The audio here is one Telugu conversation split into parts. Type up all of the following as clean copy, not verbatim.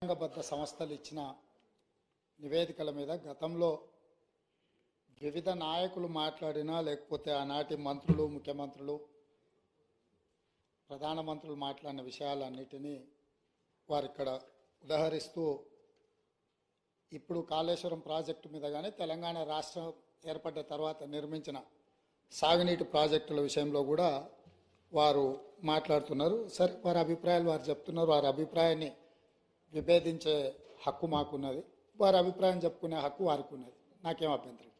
రాజ్యాంగబద్ధ సంస్థలు ఇచ్చిన నివేదికల మీద గతంలో వివిధ నాయకులు మాట్లాడినా లేకపోతే ఆనాటి మంత్రులు, ముఖ్యమంత్రులు, ప్రధానమంత్రులు మాట్లాడిన విషయాలన్నిటినీ వారు ఇక్కడ ఉదహరిస్తూ ఇప్పుడు కాళేశ్వరం ప్రాజెక్టు మీద కానీ తెలంగాణ రాష్ట్రం ఏర్పడ్డ తర్వాత నిర్మించిన సాగునీటి ప్రాజెక్టుల విషయంలో కూడా వారు మాట్లాడుతున్నారు. సరే, వారి అభిప్రాయాలు వారు చెప్తున్నారు. వారి అభిప్రాయాన్ని విభేదించే హక్కు మాకున్నది, వారి అభిప్రాయం చెప్పుకునే హక్కు వారికి ఉన్నది, నాకేం అభ్యంతరం.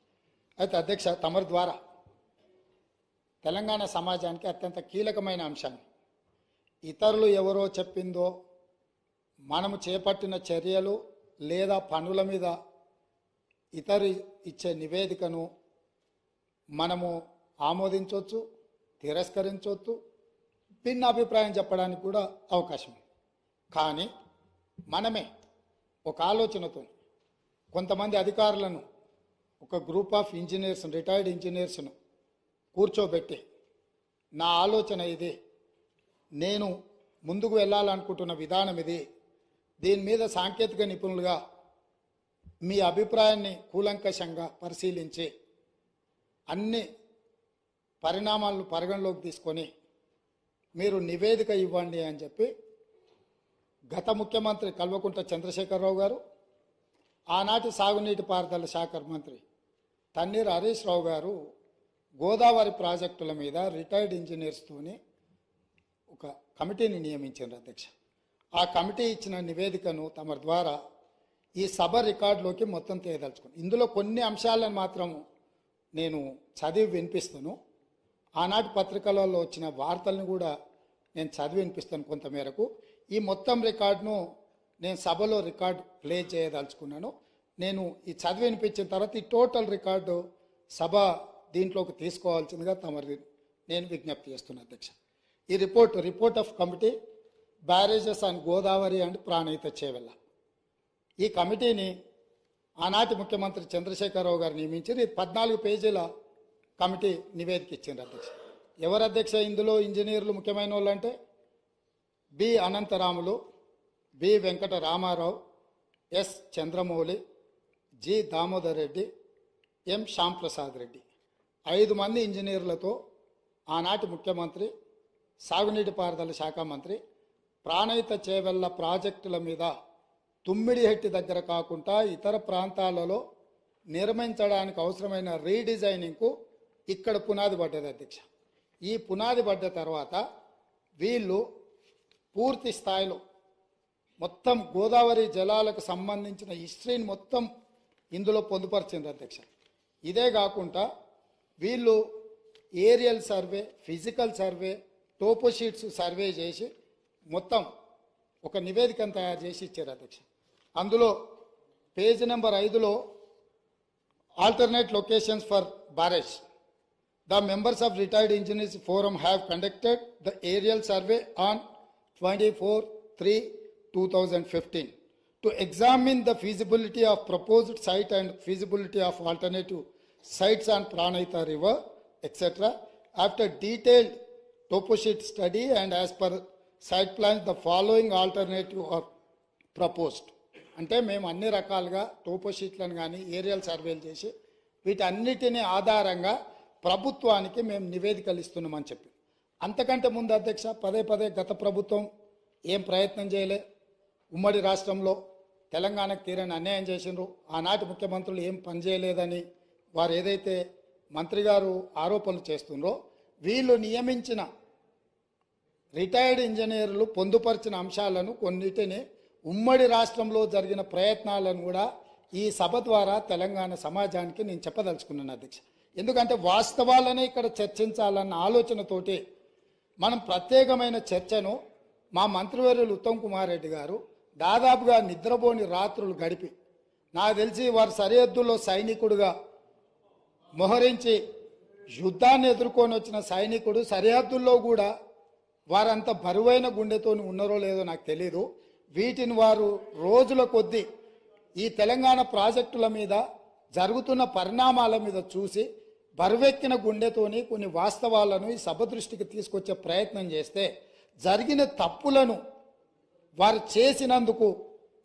అయితే అధ్యక్ష, తమరి ద్వారా తెలంగాణ సమాజానికి అత్యంత కీలకమైన అంశాన్ని ఇతరులు ఎవరో చెప్పిందో మనము చేపట్టిన చర్యలు లేదా పనుల మీద ఇతరు ఇచ్చే నివేదికను మనము ఆమోదించవచ్చు, తిరస్కరించవచ్చు, భిన్న అభిప్రాయం చెప్పడానికి కూడా అవకాశం. కానీ మనమే ఒక ఆలోచనతో కొంతమంది అధికారులను, ఒక గ్రూప్ ఆఫ్ ఇంజనీర్స్, రిటైర్డ్ ఇంజనీర్స్ను కూర్చోబెట్టి నా ఆలోచన ఇది, నేను ముందుకు వెళ్ళాలనుకుంటున్న విధానం ఇది, దీని మీద సాంకేతిక నిపుణులుగా మీ అభిప్రాయాన్ని కూలంకషంగా పరిశీలించి అన్ని పరిణామాలను పరిగణలోకి తీసుకొని మీరు నివేదిక ఇవ్వండి అని చెప్పి గత ముఖ్యమంత్రి కల్వకుంట్ల చంద్రశేఖరరావు గారు, ఆనాటి సాగునీటి పారుదల శాఖ మంత్రి తన్నీర్ హరీష్ రావు గారు గోదావరి ప్రాజెక్టుల మీద రిటైర్డ్ ఇంజనీర్స్తోని ఒక కమిటీని నియమించారు అధ్యక్ష. ఆ కమిటీ ఇచ్చిన నివేదికను తమ ద్వారా ఈ సభ రికార్డులోకి మొత్తం తీయదలుచుకున్నాను. ఇందులో కొన్ని అంశాలను మాత్రం నేను చదివి వినిపిస్తాను. ఆనాటి పత్రికలలో వచ్చిన వార్తలను కూడా నేను చదివి వినిపిస్తాను కొంతమేరకు. ఈ మొత్తం రికార్డును నేను సభలో రికార్డు ప్లే చేయదలుచుకున్నాను. నేను ఈ చదివి వినిపించిన తర్వాత ఈ టోటల్ రికార్డు సభ దీంట్లోకి తీసుకోవాల్సిందిగా తమరి నేను విజ్ఞప్తి చేస్తున్నాను అధ్యక్ష. ఈ report of committee barrages on Godavari and Pranahita Chevella, ఈ కమిటీని ఆనాటి ముఖ్యమంత్రి చంద్రశేఖరరావు గారు నియమించారు. ఇది 14 పేజీల కమిటీ నివేదిక ఇచ్చింది అధ్యక్ష. ఎవరు అధ్యక్ష ఇందులో ఇంజనీర్లు ముఖ్యమైన వాళ్ళు అంటే B Anantharamulu, B Venkata Ramarao, S Chandramouli, G Damodar Reddy, M Shyamprasad Reddy, 5 మంది ఇంజనీర్లతో ఆనాటి ముఖ్యమంత్రి, సాగునీటి పారుదల శాఖ మంత్రి ప్రాణహిత చేవెళ్ల ప్రాజెక్టుల మీద తుమ్మిడిహెట్టి దగ్గర కాకుండా ఇతర ప్రాంతాలలో నిర్మించడానికి అవసరమైన రీడిజైనింగ్కు ఇక్కడ పునాది పడ్డది అధ్యక్ష. ఈ పునాది పడ్డ తర్వాత వీళ్ళు పూర్తి స్థాయిలో మొత్తం గోదావరి జలాలకు సంబంధించిన హిస్టరీని మొత్తం ఇందులో పొందుపరిచింది అధ్యక్ష. ఇదే కాకుండా వీళ్ళు aerial survey, physical survey, toposheets survey చేసి మొత్తం ఒక నివేదికను తయారు చేసి ఇచ్చారు అధ్యక్ష. అందులో పేజీ నెంబర్ 5లో alternate locations for barrage, the members of retired engineers forum have conducted the aerial survey on 24/3/2015 to examine the feasibility of proposed site and feasibility of alternative sites on Pranahita River, etc. After detailed toposheet study and as per site plans, the following alternative are proposed. అంటే మేము అన్ని రకాలుగా టోపోషీట్లను కానీ ఏరియల్ సర్వేలు చేసి వీటన్నిటిని ఆధారంగా ప్రభుత్వానికి మేము నివేదికలు ఇస్తున్నామని చెప్పి, అంతకంటే ముందు అధ్యక్ష పదే గత ప్రభుత్వం ఏం ప్రయత్నం చేయలే. ఉమ్మడి రాష్ట్రంలో తెలంగాణకు తీరని అన్యాయం చేసిండ్రు. ఆనాటి ముఖ్యమంత్రులు ఏం పనిచేయలేదని వారు ఏదైతే మంత్రి గారు ఆరోపణలు చేస్తుండ్రో, వీళ్ళు నియమించిన రిటైర్డ్ ఇంజనీర్లు పొందుపరిచిన అంశాలను కొన్నిటిని ఉమ్మడి రాష్ట్రంలో జరిగిన ప్రయత్నాలను కూడా ఈ సభ ద్వారా తెలంగాణ సమాజానికి నేను చెప్పదలుచుకున్నాను అధ్యక్ష. ఎందుకంటే వాస్తవాలనే ఇక్కడ చర్చించాలన్న ఆలోచనతోటి మనం ప్రత్యేకమైన చర్చను మా మంత్రివర్యులు ఉత్తమ్ కుమార్ రెడ్డి గారు దాదాపుగా నిద్రపోని రాత్రులు గడిపి, నాకు తెలిసి వారు సరిహద్దుల్లో సైనికుడుగా మోహరించి యుద్ధాన్ని ఎదుర్కొని వచ్చిన సైనికుడు సరిహద్దుల్లో కూడా వారంత బరువైన గుండెతో ఉన్నారో లేదో నాకు తెలియదు. వీటిని వారు రోజుల కొద్దీ ఈ తెలంగాణ ప్రాజెక్టుల మీద జరుగుతున్న పరిణామాల మీద చూసి బరువెక్కిన గుండెతోని కొన్ని వాస్తవాలను ఈ సభ దృష్టికి తీసుకొచ్చే ప్రయత్నం చేస్తే జరిగిన తప్పులను వారు చేసినందుకు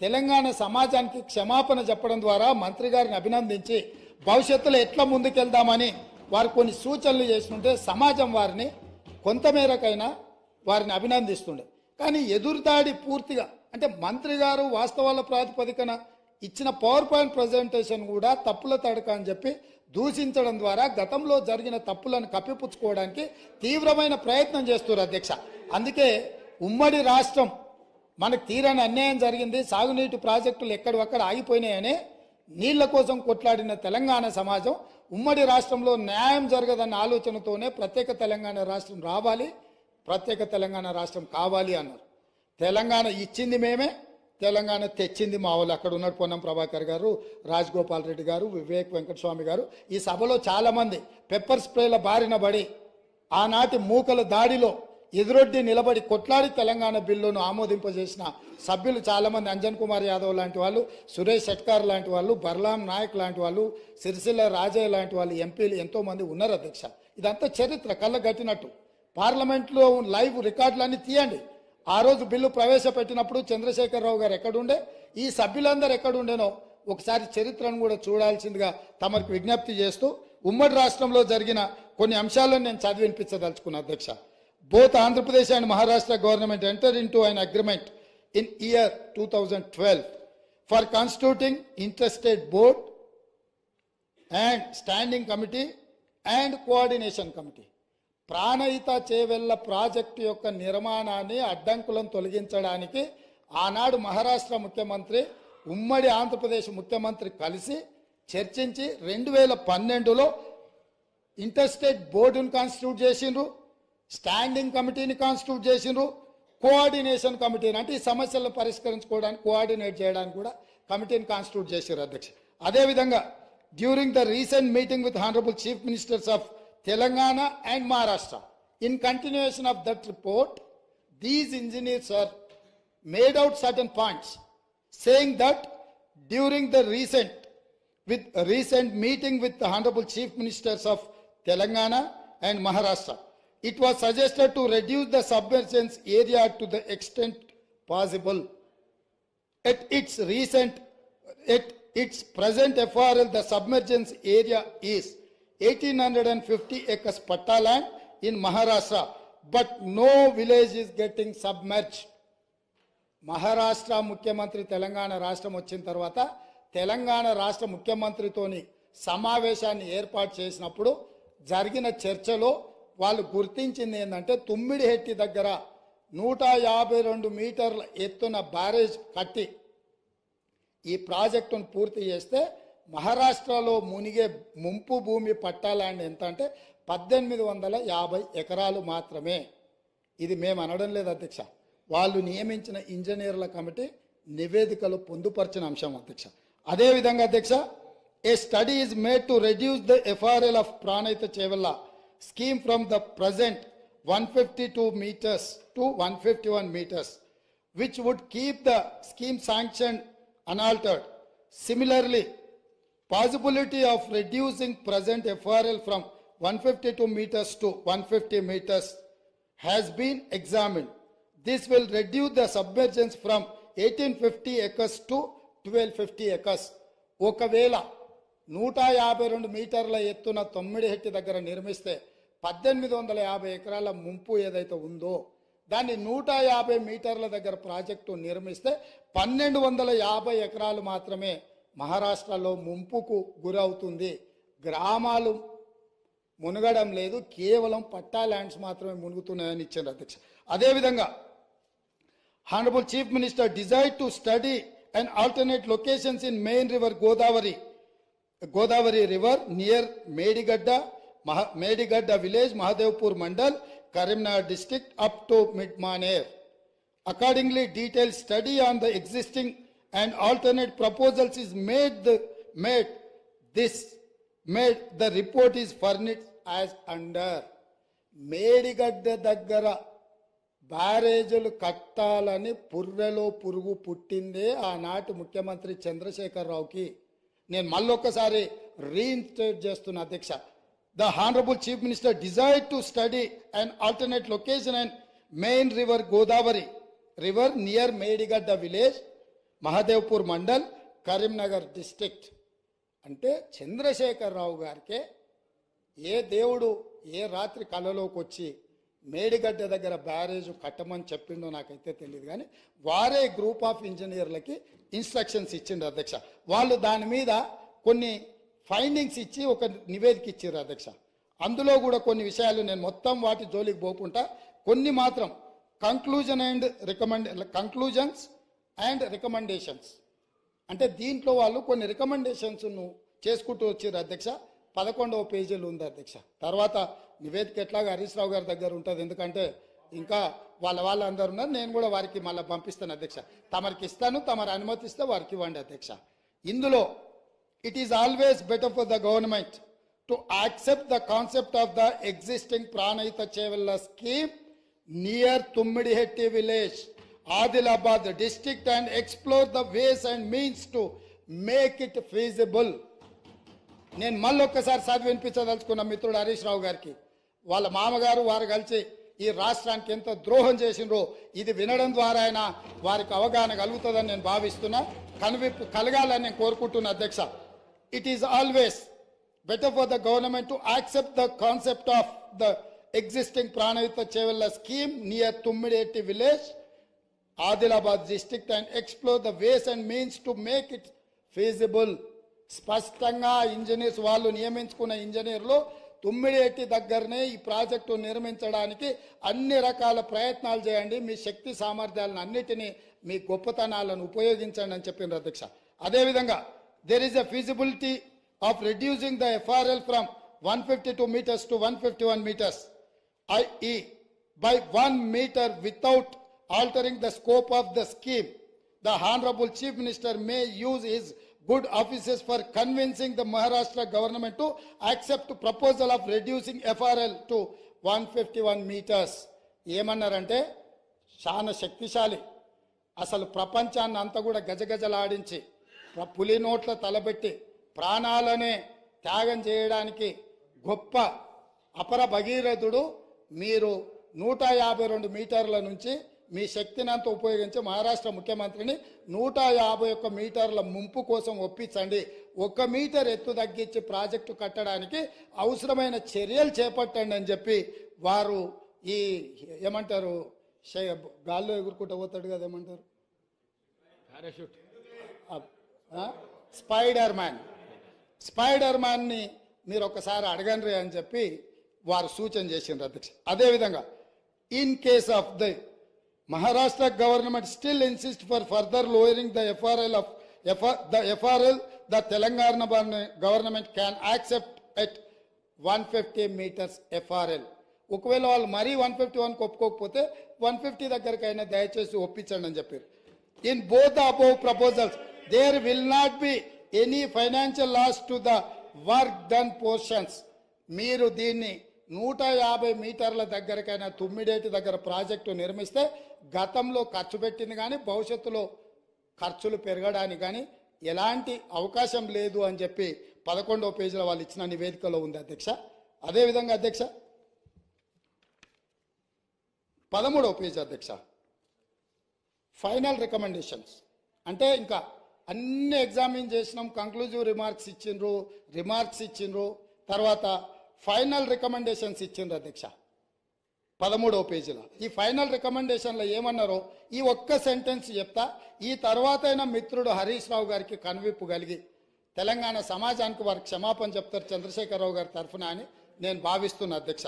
తెలంగాణ సమాజానికి క్షమాపణ చెప్పడం ద్వారా మంత్రి గారిని అభినందించి భవిష్యత్తులో ఎట్లా ముందుకెళ్దామని వారు కొన్ని సూచనలు చేస్తుంటే సమాజం వారిని కొంతమేరకైనా వారిని అభినందిస్తుండే. కానీ ఎదురుదాడి పూర్తిగా అంటే మంత్రి గారు వాస్తవాల ప్రాతిపదికన ఇచ్చిన పవర్ పాయింట్ ప్రజెంటేషన్ కూడా తప్పుల తడక అని చెప్పి దూషించడం ద్వారా గతంలో జరిగిన తప్పులను కప్పిపుచ్చుకోవడానికి తీవ్రమైన ప్రయత్నం చేస్తున్నారు అధ్యక్ష. అందుకే ఉమ్మడి రాష్ట్రం మనకు తీరని అన్యాయం జరిగింది, సాగునీటి ప్రాజెక్టులు ఎక్కడొక్కడ ఆగిపోయినాయని నీళ్ల కోసం కొట్లాడిన తెలంగాణ సమాజం ఉమ్మడి రాష్ట్రంలో న్యాయం జరగదన్న ఆలోచనతోనే ప్రత్యేక తెలంగాణ రాష్ట్రం రావాలి, ప్రత్యేక తెలంగాణ రాష్ట్రం కావాలి అన్నారు. తెలంగాణ ఇచ్చింది మేమే, తెలంగాణ తెచ్చింది మా వాళ్ళు. అక్కడ ఉన్నాడు పొన్నం ప్రభాకర్ గారు, రాజగోపాల్ రెడ్డి గారు, వివేక్ వెంకటస్వామి గారు. ఈ సభలో చాలామంది పెప్పర్ స్ప్రేల బారిన పడి ఆనాటి మూకల దాడిలో ఎదురొడ్డి నిలబడి కొట్లాడి తెలంగాణ బిల్లును ఆమోదింపజేసిన సభ్యులు చాలామంది, అంజన్ కుమార్ యాదవ్ లాంటి వాళ్ళు, సురేష్ షెట్కార్ లాంటి వాళ్ళు, బర్లాం నాయక్ లాంటి వాళ్ళు, సిరిసిల్ల రాజయ్య లాంటి వాళ్ళు ఎంపీలు ఎంతోమంది ఉన్నారు అధ్యక్ష. ఇదంతా చరిత్ర కళ్ళగట్టినట్టు. పార్లమెంట్లో లైవ్ రికార్డులన్నీ తీయండి. ఆ రోజు బిల్లు ప్రవేశపెట్టినప్పుడు చంద్రశేఖరరావు గారు ఎక్కడుండే, ఈ సభ్యులందరూ ఎక్కడుండేనో ఒకసారి చరిత్రను కూడా చూడాల్సిందిగా తమకు విజ్ఞప్తి చేస్తూ ఉమ్మడి రాష్ట్రంలో జరిగిన కొన్ని అంశాలను నేను చదివి వినిపించదలుచుకున్నా అధ్యక్ష. Both Andhra Pradesh and Maharashtra government entered into an agreement in year 2012 for constituting interstate board and standing committee and coordination committee. Pranahita Chevella project యొక్క నిర్మాణాన్ని అడ్డంకులను తొలగించడానికి ఆనాడు మహారాష్ట్ర ముఖ్యమంత్రి ఉమ్మడి ఆంధ్రప్రదేశ్ ముఖ్యమంత్రి కలిసి చర్చించి 2012లో ఇంటర్స్టేట్ బోర్డును కాన్స్టిట్యూట్ చేసిండ్రు, స్టాండింగ్ కమిటీని కాన్స్టిట్యూట్ చేసిండ్రు, కోఆర్డినేషన్ కమిటీని అంటే ఈ సమస్యలను పరిష్కరించుకోవడానికి కోఆర్డినేట్ చేయడానికి కూడా కమిటీని కాన్స్టిట్యూట్ చేశారు అధ్యక్ష. అదేవిధంగా during the recent meeting with honourable chief ministers of Telangana and Maharashtra. In continuation of that report, these engineers are made out certain points, saying that during the recent meeting with the Honorable Chief Ministers of Telangana and Maharashtra, it was suggested to reduce the submergence area to the extent possible. At its present FRL, the submergence area is 1850 acres patta land in Maharashtra, but no village is getting submerged. Maharashtra ముఖ్యమంత్రి తెలంగాణ రాష్ట్రం వచ్చిన తర్వాత తెలంగాణ రాష్ట్ర ముఖ్యమంత్రితోని సమావేశాన్ని ఏర్పాటు చేసినప్పుడు జరిగిన చర్చలో వాళ్ళు గుర్తించింది ఏంటంటే తుమ్మిడిహెట్టి దగ్గర 152 మీటర్ల ఎత్తున బ్యారేజ్ కట్టి ఈ ప్రాజెక్టును పూర్తి చేస్తే మహారాష్ట్రలో మునిగే ముంపు భూమి పట్టా ల్యాండ్ ఎంత అంటే 1850 ఎకరాలు మాత్రమే. ఇది మేము అనడం లేదు అధ్యక్ష, వాళ్ళు నియమించిన ఇంజనీర్ల కమిటీ నివేదికలో పొందుపరిచిన అంశం అధ్యక్ష. అదేవిధంగా అధ్యక్ష, a study is made to reduce the FRL of Pranahita Chevella scheme from the present 152 meters to 151 meters, which would keep the scheme sanction unaltered. Similarly, possibility of reducing present FRL from 152 meters to 150 meters has been examined. This will reduce the submergence from 1850 acres to 1250 acres. ఒకవేళ 152 మీటర్ల ఎత్తున తొమ్మిడిహెట్టి దగ్గర నిర్మిస్తే 1850 ఎకరాల ముంపు ఏదైతే ఉందో దాన్ని 150 మీటర్ల దగ్గర ప్రాజెక్టు నిర్మిస్తే 1250 ఎకరాలు మాత్రమే మహారాష్ట్రలో ముంపుకు గురవుతుంది. గ్రామాలు మునగడం లేదు, కేవలం పట్టా ల్యాండ్స్ మాత్రమే మునుగుతున్నాయని ఇచ్చారు అధ్యక్ష. అదేవిధంగా honourable chief minister desired to study and alternate locations in main river Godavari river near Medigadda village, Mahadevpur mandal, Karimnagar district up to Mid-Maner. Accordingly, detailed study on the existing and alternate proposals is made. The report is furnished as under. Medigadda దగ్గర బ్యారేజీలు కట్టాలని పుర్రెలో పురుగు పుట్టిందే ఆనాటి ముఖ్యమంత్రి చంద్రశేఖరరావుకి. నేను మళ్ళొక్కసారి రీఇన్స్టేట్ చేస్తున్న అధ్యక్ష. The Honorable Chief Minister desired to study an alternate location and main river Godavari river near Medigadda village, Mahadevpur mandal, Karimnagar district. అంటే చంద్రశేఖరరావు గారికే ఏ దేవుడు ఏ రాత్రి కళలోకి వచ్చి మేడిగడ్డ దగ్గర బ్యారేజ్ కట్టమని చెప్పిండో నాకైతే తెలియదు, కానీ వారే గ్రూప్ ఆఫ్ ఇంజనీర్లకి ఇన్స్ట్రక్షన్స్ ఇచ్చిండ్రు అధ్యక్ష. వాళ్ళు దాని మీద కొన్ని ఫైండింగ్స్ ఇచ్చి ఒక నివేదిక ఇచ్చారు అధ్యక్ష. అందులో కూడా కొన్ని విషయాలు నేను మొత్తం వాటి జోలికి పోకుండా కొన్ని మాత్రం కంక్లూజన్స్ అండ్ రికమెండేషన్స్, అంటే దీంట్లో వాళ్ళు కొన్ని రికమెండేషన్స్ను చేసుకుంటూ వచ్చారు అధ్యక్ష. 11వ పేజీలు ఉంది అధ్యక్ష. తర్వాత నివేదిక ఎట్లాగా హరీష్ రావు గారి దగ్గర ఉంటుంది, ఎందుకంటే ఇంకా వాళ్ళందరూ ఉన్నారు. నేను కూడా వారికి మళ్ళీ పంపిస్తాను అధ్యక్ష. తమరికి ఇస్తాను, తమరు అనుమతిస్తే వారికి ఇవ్వండి అధ్యక్ష. ఇందులో it is always better for the government to accept the concept of the existing Pranahita Chevella scheme near Tummidihetti village, Adilabad district, and explore the ways and means to make it feasible. నేను మళ్ళొక్కసారి చదివి వినిపించదలుచుకున్న మిత్రుడు హరీష్ రావు గారికి, వాళ్ళ మామగారు వారు కలిసి ఈ రాష్ట్రానికి ఎంత ద్రోహం చేసినరో ఇది వినడం ద్వారా అయినా వారికి అవగాహన కలుగుతుందని నేను భావిస్తున్నా, కనువిప్పు కలగాలని నేను కోరుకుంటున్నా అధ్యక్ష. It is always better for the government to accept the concept of the existing Pranahita Chevella scheme near Tummidihetti village, Adilabad district, and explore the ways and means to make it feasible. స్పష్టంగా ఇంజనీర్స్ వాళ్ళు నియమించుకున్న ఇంజనీర్లు తుమ్మిడిహెట్టి దగ్గరనే ఈ ప్రాజెక్టు నిర్మించడానికి అన్ని రకాల ప్రయత్నాలు చేయండి, మీ శక్తి సామర్థ్యాలను అన్నిటినీ మీ గొప్పతనాలను ఉపయోగించండి అని చెప్పిండ్రు అధ్యక్ష. అదేవిధంగా there is a feasibility of reducing the FRL from 152 meters to 151 meters, i.e. by 1 meter without altering the scope of the scheme. The Honorable Chief Minister may use his good offices for convincing the Maharashtra government to accept proposal of reducing FRL to 151 meters. ఏమన్నారంటే చాలా శక్తిశాలి, అసలు ప్రపంచాన్ని అంతా కూడా గజగజలాడించి పులి నోట్ల తలబెట్టి ప్రాణాలనే త్యాగం చేయడానికి గొప్ప అపర భగీరథుడు. మీరు 152 మీటర్ల నుంచి మీ శక్తిని అంతా ఉపయోగించి మహారాష్ట్ర ముఖ్యమంత్రిని 151 మీటర్ల ముంపు కోసం ఒప్పించండి, 1 మీటర్ ఎత్తు తగ్గించి ప్రాజెక్టు కట్టడానికి అవసరమైన చర్యలు చేపట్టండి అని చెప్పి వారు ఈ ఏమంటారు గాల్లో ఎగురుకుంటూ పోతాడు కదా, ఏమంటారు పారాషూట్, స్పైడర్ మ్యాన్ని మీరు ఒకసారి అడగండి అని చెప్పి వారు సూచన చేసిండ్రు అధ్యక్ష. అదేవిధంగా in case of the Maharashtra government still insists for further lowering the FRL, the Telangana government can accept at 150 meters FRL. ఒకవేళ వాళ్ళు మరీ 151 ఒప్పుకోకపోతే 150 దగ్గరకైనా దయచేసి ఒప్పించండి అని చెప్పారు. In both the above proposals there will not be any financial loss to the work done portions. మీరు దీన్ని 150 మీటర్ల దగ్గరకైనా తుమ్మిడేటి దగ్గర ప్రాజెక్టు నిర్మిస్తే గతంలో ఖర్చు పెట్టింది కానీ భవిష్యత్తులో ఖర్చులు పెరగడానికి కానీ ఎలాంటి అవకాశం లేదు అని చెప్పి 11వ పేజీలో వాళ్ళు ఇచ్చిన నివేదికలో ఉంది అధ్యక్ష. అదేవిధంగా అధ్యక్ష 13వ పేజీ అధ్యక్ష, ఫైనల్ రికమెండేషన్స్. అంటే ఇంకా అన్ని ఎగ్జామిన్ చేసినాం, కంక్లూజివ్ రిమార్క్స్ ఇచ్చిండ్రు, తర్వాత ఫైనల్ రికమెండేషన్స్ ఇచ్చిండ్రు అధ్యక్ష 13వ పేజీలో. ఈ ఫైనల్ రికమెండేషన్లో ఏమన్నారో ఈ ఒక్క సెంటెన్స్ చెప్తా, ఈ తర్వాత అయినా మిత్రుడు హరీష్ రావు గారికి కనువిప్పు కలిగి తెలంగాణ సమాజానికి వారికి క్షమాపణ చెప్తారు చంద్రశేఖరరావు గారి తరఫున అని నేను భావిస్తున్నా అధ్యక్ష.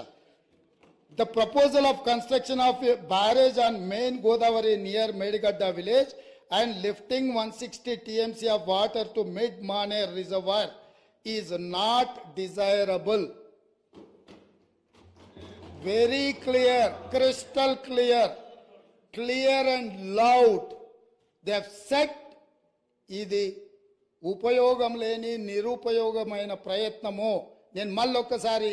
The proposal of construction of a barrage on main Godavari near Medigadda village and lifting 160 TMC of water to mid Maner reservoir is not desirable. Very clear, crystal clear and loud. They have said ఇది ఉపయోగం లేని నిరుపయోగమైన ప్రయత్నము. నేను మళ్ళొక్కసారి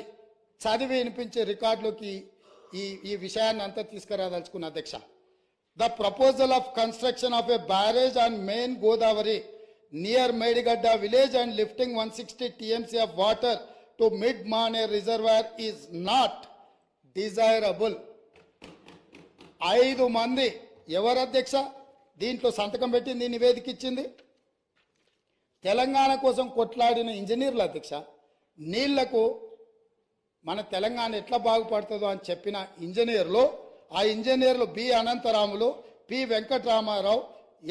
చదివి వినిపించే రికార్డులోకి ఈ విషయాన్ని అంతా తీసుకురాదలుచుకున్న అధ్యక్ష. The proposal of construction of a barrage on main Godavari near Medigadda village and lifting 160 TMC of water to mid Maner reservoir is not desirable. 5 మంది ఎవరు అధ్యక్ష? దీంట్లో సంతకం పెట్టింది, నివేదిక ఇచ్చింది. తెలంగాణ కోసం కొట్లాడిన ఇంజనీర్ల అధ్యక్ష, నీళ్లకు మన తెలంగాణ ఎట్లా బాగుపడుతుందో అని చెప్పిన ఇంజనీర్లు, ఆ ఇంజనీర్లు B Anantharamulu, P Venkataramarao,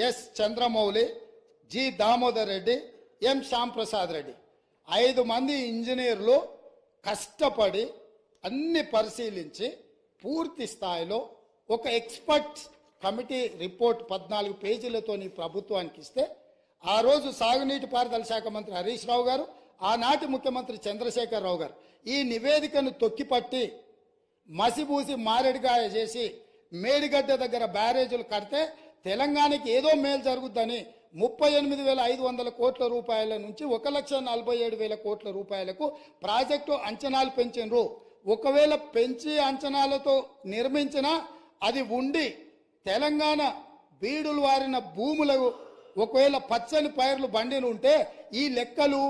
S Chandramouli, G Damodar Reddy, M Shyamprasad Reddy, 5 మంది ఇంజనీర్లు కష్టపడి అన్ని పరిశీలించి పూర్తి స్థాయిలో ఒక ఎక్స్పర్ట్ కమిటీ రిపోర్ట్ 14 పేజీలతో ప్రభుత్వానికి ఇస్తే, ఆ రోజు సాగునీటి పారుదల శాఖ మంత్రి హరీష్ రావు గారు, ఆనాటి ముఖ్యమంత్రి చంద్రశేఖర్ రావు గారు ఈ నివేదికను తొక్కిపట్టి మసిబూసి మారేడుగాయ చేసి మేడిగడ్డ దగ్గర బ్యారేజీలు కడితే తెలంగాణకి ఏదో మేలు జరుగుద్దని 38,500 కోట్ల రూపాయల నుంచి 1,47,000 కోట్ల రూపాయలకు ప్రాజెక్టు అంచనాలు పెంచినరు. ఒకవేళ పెంచి అంచనాలతో నిర్మించినా అది ఉండి తెలంగాణ బీడులు వారిన భూములకు ఒకవేళ పచ్చని పైర్లు బండిని ఉంటే ఈ లెక్కలు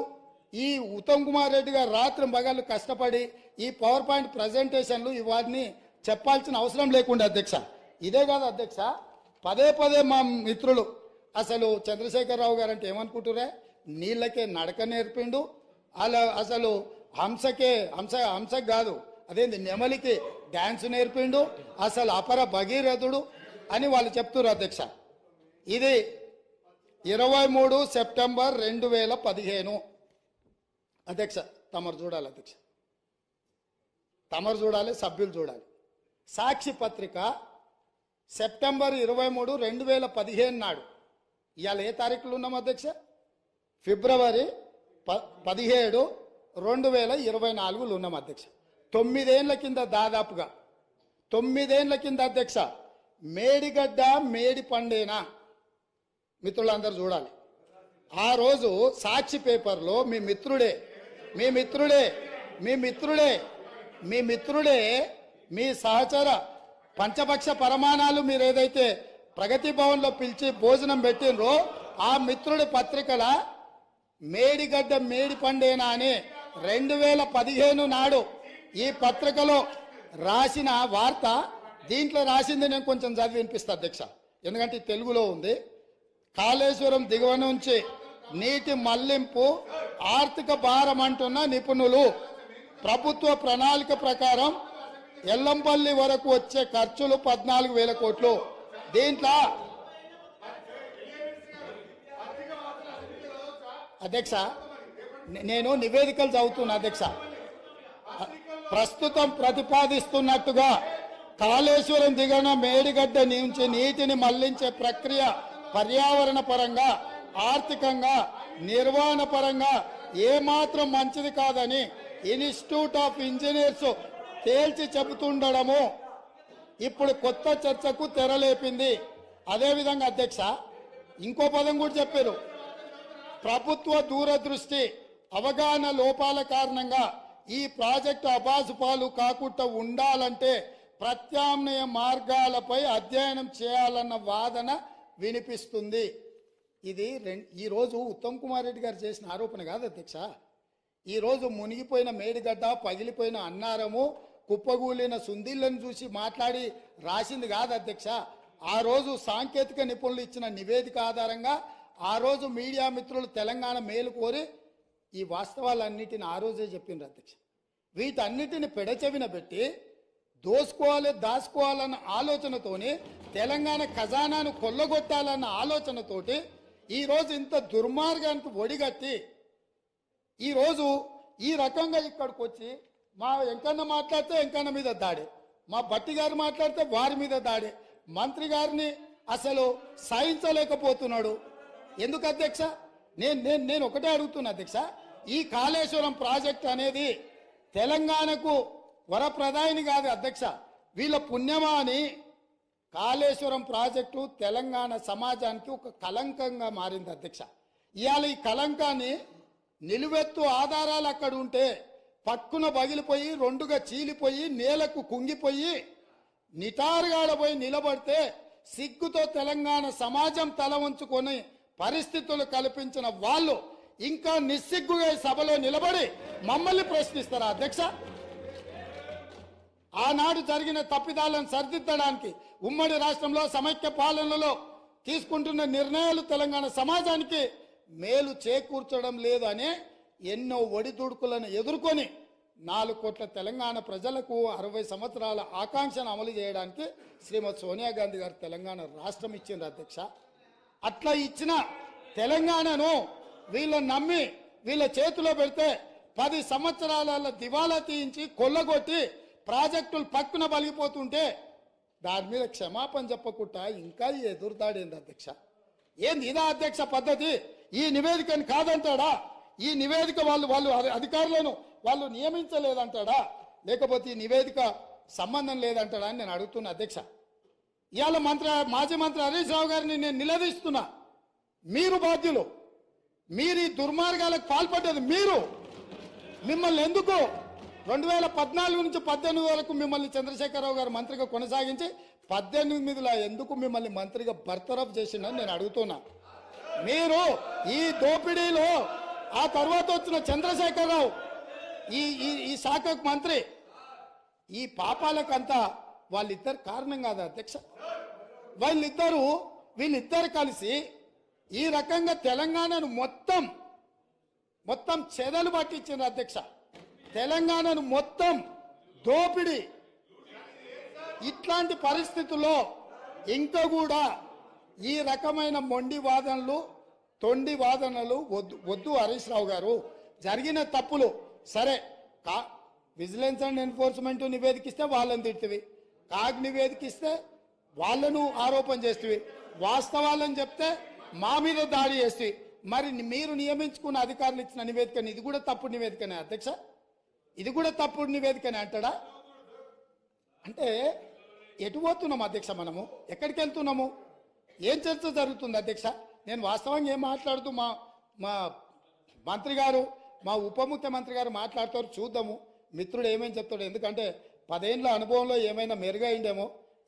ఈ ఉత్తమ్ కుమార్ రెడ్డి గారు రాత్రి పగళ్ళు కష్టపడి ఈ పవర్ పాయింట్ ప్రజెంటేషన్లు ఇవన్నీ చెప్పాల్సిన అవసరం లేకుండా అధ్యక్ష. ఇదే కాదు అధ్యక్ష, పదే పదే మా మిత్రులు అసలు చంద్రశేఖరరావు గారు అంటే ఏమనుకుంటురే, నీళ్ళకే నడక నేర్పిండు, అలా అసలు హంసకు కాదు అదేంది నెమలికి డ్యాన్స్ నేర్పిండు, అసలు అపర భగీరథుడు అని వాళ్ళు చెప్తున్నారు అధ్యక్ష. ఇది 23 సెప్టెంబర్ 2015 అధ్యక్ష. తమరు చూడాలి అధ్యక్ష, తమరు చూడాలి, సభ్యులు చూడాలి. సాక్షి పత్రిక సెప్టెంబర్ 23, 2015 నాడు, ఇవాళ ఏ తారీఖులు ఉన్నాం అధ్యక్ష? ఫిబ్రవరి 17, 2024 ఉన్నాం అధ్యక్ష. 9 ఏళ్ల కింద, దాదాపుగా 9 ఏళ్ల కింద అధ్యక్ష, మేడిగడ్డ మేడి పండేనా మిత్రులందరూ చూడాలి. ఆ రోజు సాక్షి పేపర్లో మీ మిత్రుడే మీ సహచర పంచపక్ష పరమాణాలు మీరు ఏదైతే ప్రగతి భవన్లో పిలిచి భోజనం పెట్టినరో ఆ మిత్రుడి పత్రికల మేడిగడ్డ మేడి పండేనా అని 2015 నాడు ఈ పత్రికలో రాసిన వార్త, దీంట్లో రాసింది నేను కొంచెం చదివి వినిపిస్తా అధ్యక్ష, ఎందుకంటే తెలుగులో ఉంది. కాళేశ్వరం దిగువ నుంచి నీటి మళ్లింపు ఆర్థిక భారం అంటున్న నిపుణులు. ప్రభుత్వ ప్రణాళిక ప్రకారం ఎల్లంపల్లి వరకు వచ్చే ఖర్చులు 14,000 కోట్లు. దీంట్లో అధ్యక్ష నేను నివేదికలు చదువుతున్నా అధ్యక్ష. ప్రస్తుతం ప్రతిపాదిస్తున్నట్టుగా కాళేశ్వరం దిగువన మేడిగడ్డ నుంచి నీటిని మళ్లించే ప్రక్రియ పర్యావరణ పరంగా, ఆర్థికంగా, నిర్వహణ పరంగా ఏమాత్రం మంచిది కాదని ఇన్స్టిట్యూట్ ఆఫ్ ఇంజనీర్స్ తేల్చి చెబుతుండడము ఇప్పుడు కొత్త చర్చకు తెరలేపింది. అదేవిధంగా అధ్యక్ష ఇంకో పదం కూడా చెప్పారు, ప్రభుత్వ దూరదృష్టి అవగాహన లోపాల కారణంగా ఈ ప్రాజెక్టు అబాసుపాలు కాకుండా ఉండాలంటే ప్రత్యామ్నాయ మార్గాలపై అధ్యయనం చేయాలన్న వాదన వినిపిస్తుంది. ఇది ఈరోజు ఉత్తమ్ కుమార్ రెడ్డి గారు చేసిన ఆరోపణ కాదు అధ్యక్ష. ఈరోజు మునిగిపోయిన మేడిగడ్డ, పగిలిపోయిన అన్నారము, కుప్పగూలిన సుందిళ్లను చూసి మాట్లాడి రాసింది కాదు అధ్యక్ష. ఆ రోజు సాంకేతిక నిపుణులు ఇచ్చిన నివేదిక ఆధారంగా ఆ రోజు మీడియా మిత్రులు తెలంగాణ మేలు కోరి ఈ వాస్తవాలన్నిటిని ఆ రోజే చెప్పిండ్రు అధ్యక్ష. వీటన్నిటిని పెడచెవిన పెట్టి దాచుకోవాలన్న ఆలోచనతోని, తెలంగాణ ఖజానాను కొల్లగొట్టాలన్న ఆలోచనతోటి ఈరోజు ఇంత దుర్మార్గానికి ఒడిగట్టి ఈరోజు ఈ రకంగా ఇక్కడికి వచ్చి మా వెంకన్న మాట్లాడితే వెంకన్న మీద దాడి, మా భట్టి గారు మాట్లాడితే వారి మీద దాడి, మంత్రి గారిని అసలు సహించలేకపోతున్నాడు. ఎందుకు అధ్యక్ష? నేను ఒకటే అడుగుతున్నా అధ్యక్ష, ఈ కాళేశ్వరం ప్రాజెక్ట్ అనేది తెలంగాణకు వరప్రదాయిని కాదు అధ్యక్ష, వీళ్ళ పుణ్యమా అని కాళేశ్వరం ప్రాజెక్టు తెలంగాణ సమాజానికి ఒక కలంకంగా మారింది అధ్యక్ష. ఇవాళ ఈ కలంకాన్ని నిలువెత్తు ఆధారాలు అక్కడ ఉంటే పక్కున పగిలిపోయి, రెండుగా చీలిపోయి, నేలకు కుంగిపోయి, నిటారుగాడపోయి నిలబడితే సిగ్గుతో తెలంగాణ సమాజం తల వంచుకొని పరిస్థితులు కల్పించిన వాళ్ళు ఇంకా నిస్సిగ్గుగా సభలో నిలబడి మమ్మల్ని ప్రశ్నిస్తారా అధ్యక్ష? ఆనాడు జరిగిన తప్పిదాలను సరిదిద్దడానికి, ఉమ్మడి రాష్ట్రంలో సమైక్య పాలనలో తీసుకుంటున్న నిర్ణయాలు తెలంగాణ సమాజానికి మేలు చేకూర్చడం లేదు అనే ఎన్నో ఒడిదుడుకులను ఎదుర్కొని 4 కోట్ల తెలంగాణ ప్రజలకు 60 సంవత్సరాల ఆకాంక్షను అమలు చేయడానికి శ్రీమతి సోనియా గాంధీ గారు తెలంగాణ రాష్ట్రం ఇచ్చింది అధ్యక్ష. అట్లా ఇచ్చిన తెలంగాణను వీళ్ళని నమ్మి వీళ్ళ చేతిలో పెడితే 10 సంవత్సరాల దివాలా తీయించి కొల్లగొట్టి ప్రాజెక్టులు పక్కున బలిగిపోతుంటే దాని మీద క్షమాపణ చెప్పకుండా ఇంకా ఎదురుదాడేంది అధ్యక్ష. ఏంది ఇదా అధ్యక్ష పద్ధతి? ఈ నివేదికని కాదంటాడా? ఈ నివేదిక వాళ్ళు అధికారులను వాళ్ళు నియమించలేదంటాడా? లేకపోతే ఈ నివేదిక సంబంధం లేదంటాడా అని నేను అడుగుతున్నా అధ్యక్ష. ఇవాళ మాజీ మంత్రి హరీష్ రావు గారిని నేను నిలదీస్తున్నా. మీరు బాధ్యులు, మీరు ఈ దుర్మార్గాలకు పాల్పడ్డది మీరు. మిమ్మల్ని ఎందుకు 2014 నుంచి 18 వరకు మిమ్మల్ని చంద్రశేఖరరావు గారు మంత్రిగా కొనసాగించి 18లో ఎందుకు మిమ్మల్ని మంత్రిగా బర్తరఫ్ చేసిండని నేను అడుగుతున్నా. మీరు ఈ దోపిడీలో ఆ తర్వాత వచ్చిన చంద్రశేఖరరావు ఈ శాఖకు మంత్రి, ఈ పాపాలకంతా వాళ్ళిద్దరు కారణం కాదా అధ్యక్ష? వీళ్ళిద్దరు కలిసి ఈ రకంగా తెలంగాణను మొత్తం చెదలు పట్టించారు అధ్యక్ష. తెలంగాణను మొత్తం దోపిడి. ఇట్లాంటి పరిస్థితుల్లో ఇంకా కూడా ఈ రకమైన మొండి వాదనలు, తొండి వాదనలు వద్దు హరీష్ రావు గారు. జరిగిన తప్పులు సరే, విజిలెన్స్ అండ్ ఎన్ఫోర్స్మెంట్ నివేదికిస్తే వాళ్ళని తిడుతుంది, కాగ్ నివేదికిస్తే వాళ్ళను ఆరోపణ చేస్తుంది, వాస్తవాలను చెప్తే మా మీద దాడి చేస్తుంది. మరి మీరు నియమించుకున్న అధికారులు ఇచ్చిన నివేదికని ఇది కూడా తప్పుడు నివేదికనే అధ్యక్ష? ఇది కూడా తప్పుడు నివేదికనే అంటాడా? అంటే ఎటు పోతున్నాము అధ్యక్ష? మనము ఎక్కడికి వెళ్తున్నాము? ఏం చర్చ జరుగుతుంది అధ్యక్ష? నేను వాస్తవంగా ఏం మాట్లాడుతూ మా మంత్రి గారు, మా ఉప ముఖ్యమంత్రి గారు మాట్లాడతారు, చూద్దాము మిత్రుడు ఏమేమి చెప్తాడు. ఎందుకంటే 10 ఏళ్ళ అనుభవంలో ఏమైనా మెరుగైండేమో,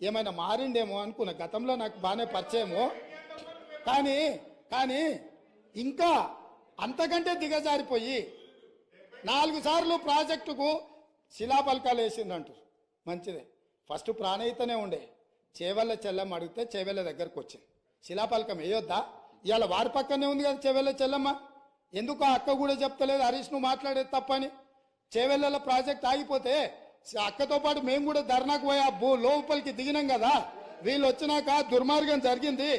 ఏమైనా మారిండేమో అనుకున్న. గతంలో నాకు బాగానే పరిచయమో, కానీ ఇంకా అంతకంటే దిగజారిపోయి 4 సార్లు ప్రాజెక్టుకు శిలాపలకాలు వేసిందంటారు. మంచిదే, ఫస్ట్ ప్రాణహితనే ఉండే, చేవెళ్ళ చెల్లమ్మ అడిగితే చేవెళ్ళ దగ్గరకు వచ్చింది. శిలాపలకం వేయొద్దా? ఇవాళ వారి పక్కనే ఉంది కదా చేవెళ్ళ చెల్లమ్మ. ఎందుకు ఆ అక్క కూడా చెప్తలేదు హరీష్ నువ్వు మాట్లాడేది తప్పని? చేవెళ్ళ ప్రాజెక్ట్ ఆగిపోతే అక్కతో పాటు మేము కూడా ధర్నాకు పోయి లోపలికి దిగినాం కదా. వీళ్ళు వచ్చినాక దుర్మార్గం జరిగింది,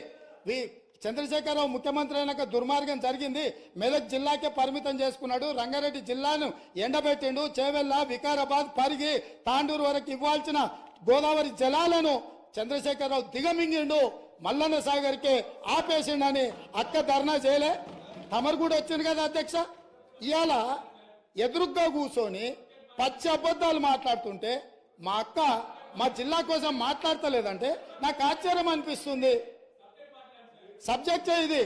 చంద్రశేఖరరావు ముఖ్యమంత్రి అయినాక దుర్మార్గం జరిగింది. మెదక్ జిల్లాకే పరిమితం చేసుకున్నాడు, రంగారెడ్డి జిల్లాను ఎండబెట్టిండు, చేవెళ్ళ, వికారాబాద్, పరిగి, తాండూరు వరకు ఇవ్వాల్సిన గోదావరి జలాలను చంద్రశేఖరరావు దిగమింగిండు, మల్లన్న సాగర్కే ఆపేసిండని అక్క ధర్నా చేయలే? తమరు కూడా వచ్చింది కదా అధ్యక్ష. ఇవాళ ఎదురుగ్గా కూర్చొని పచ్చి అబద్ధాలు మాట్లాడుతుంటే మా అక్క మా జిల్లా కోసం మాట్లాడతలేదంటే నాకు ఆశ్చర్యం అనిపిస్తుంది. సబ్జెక్టే ఇది.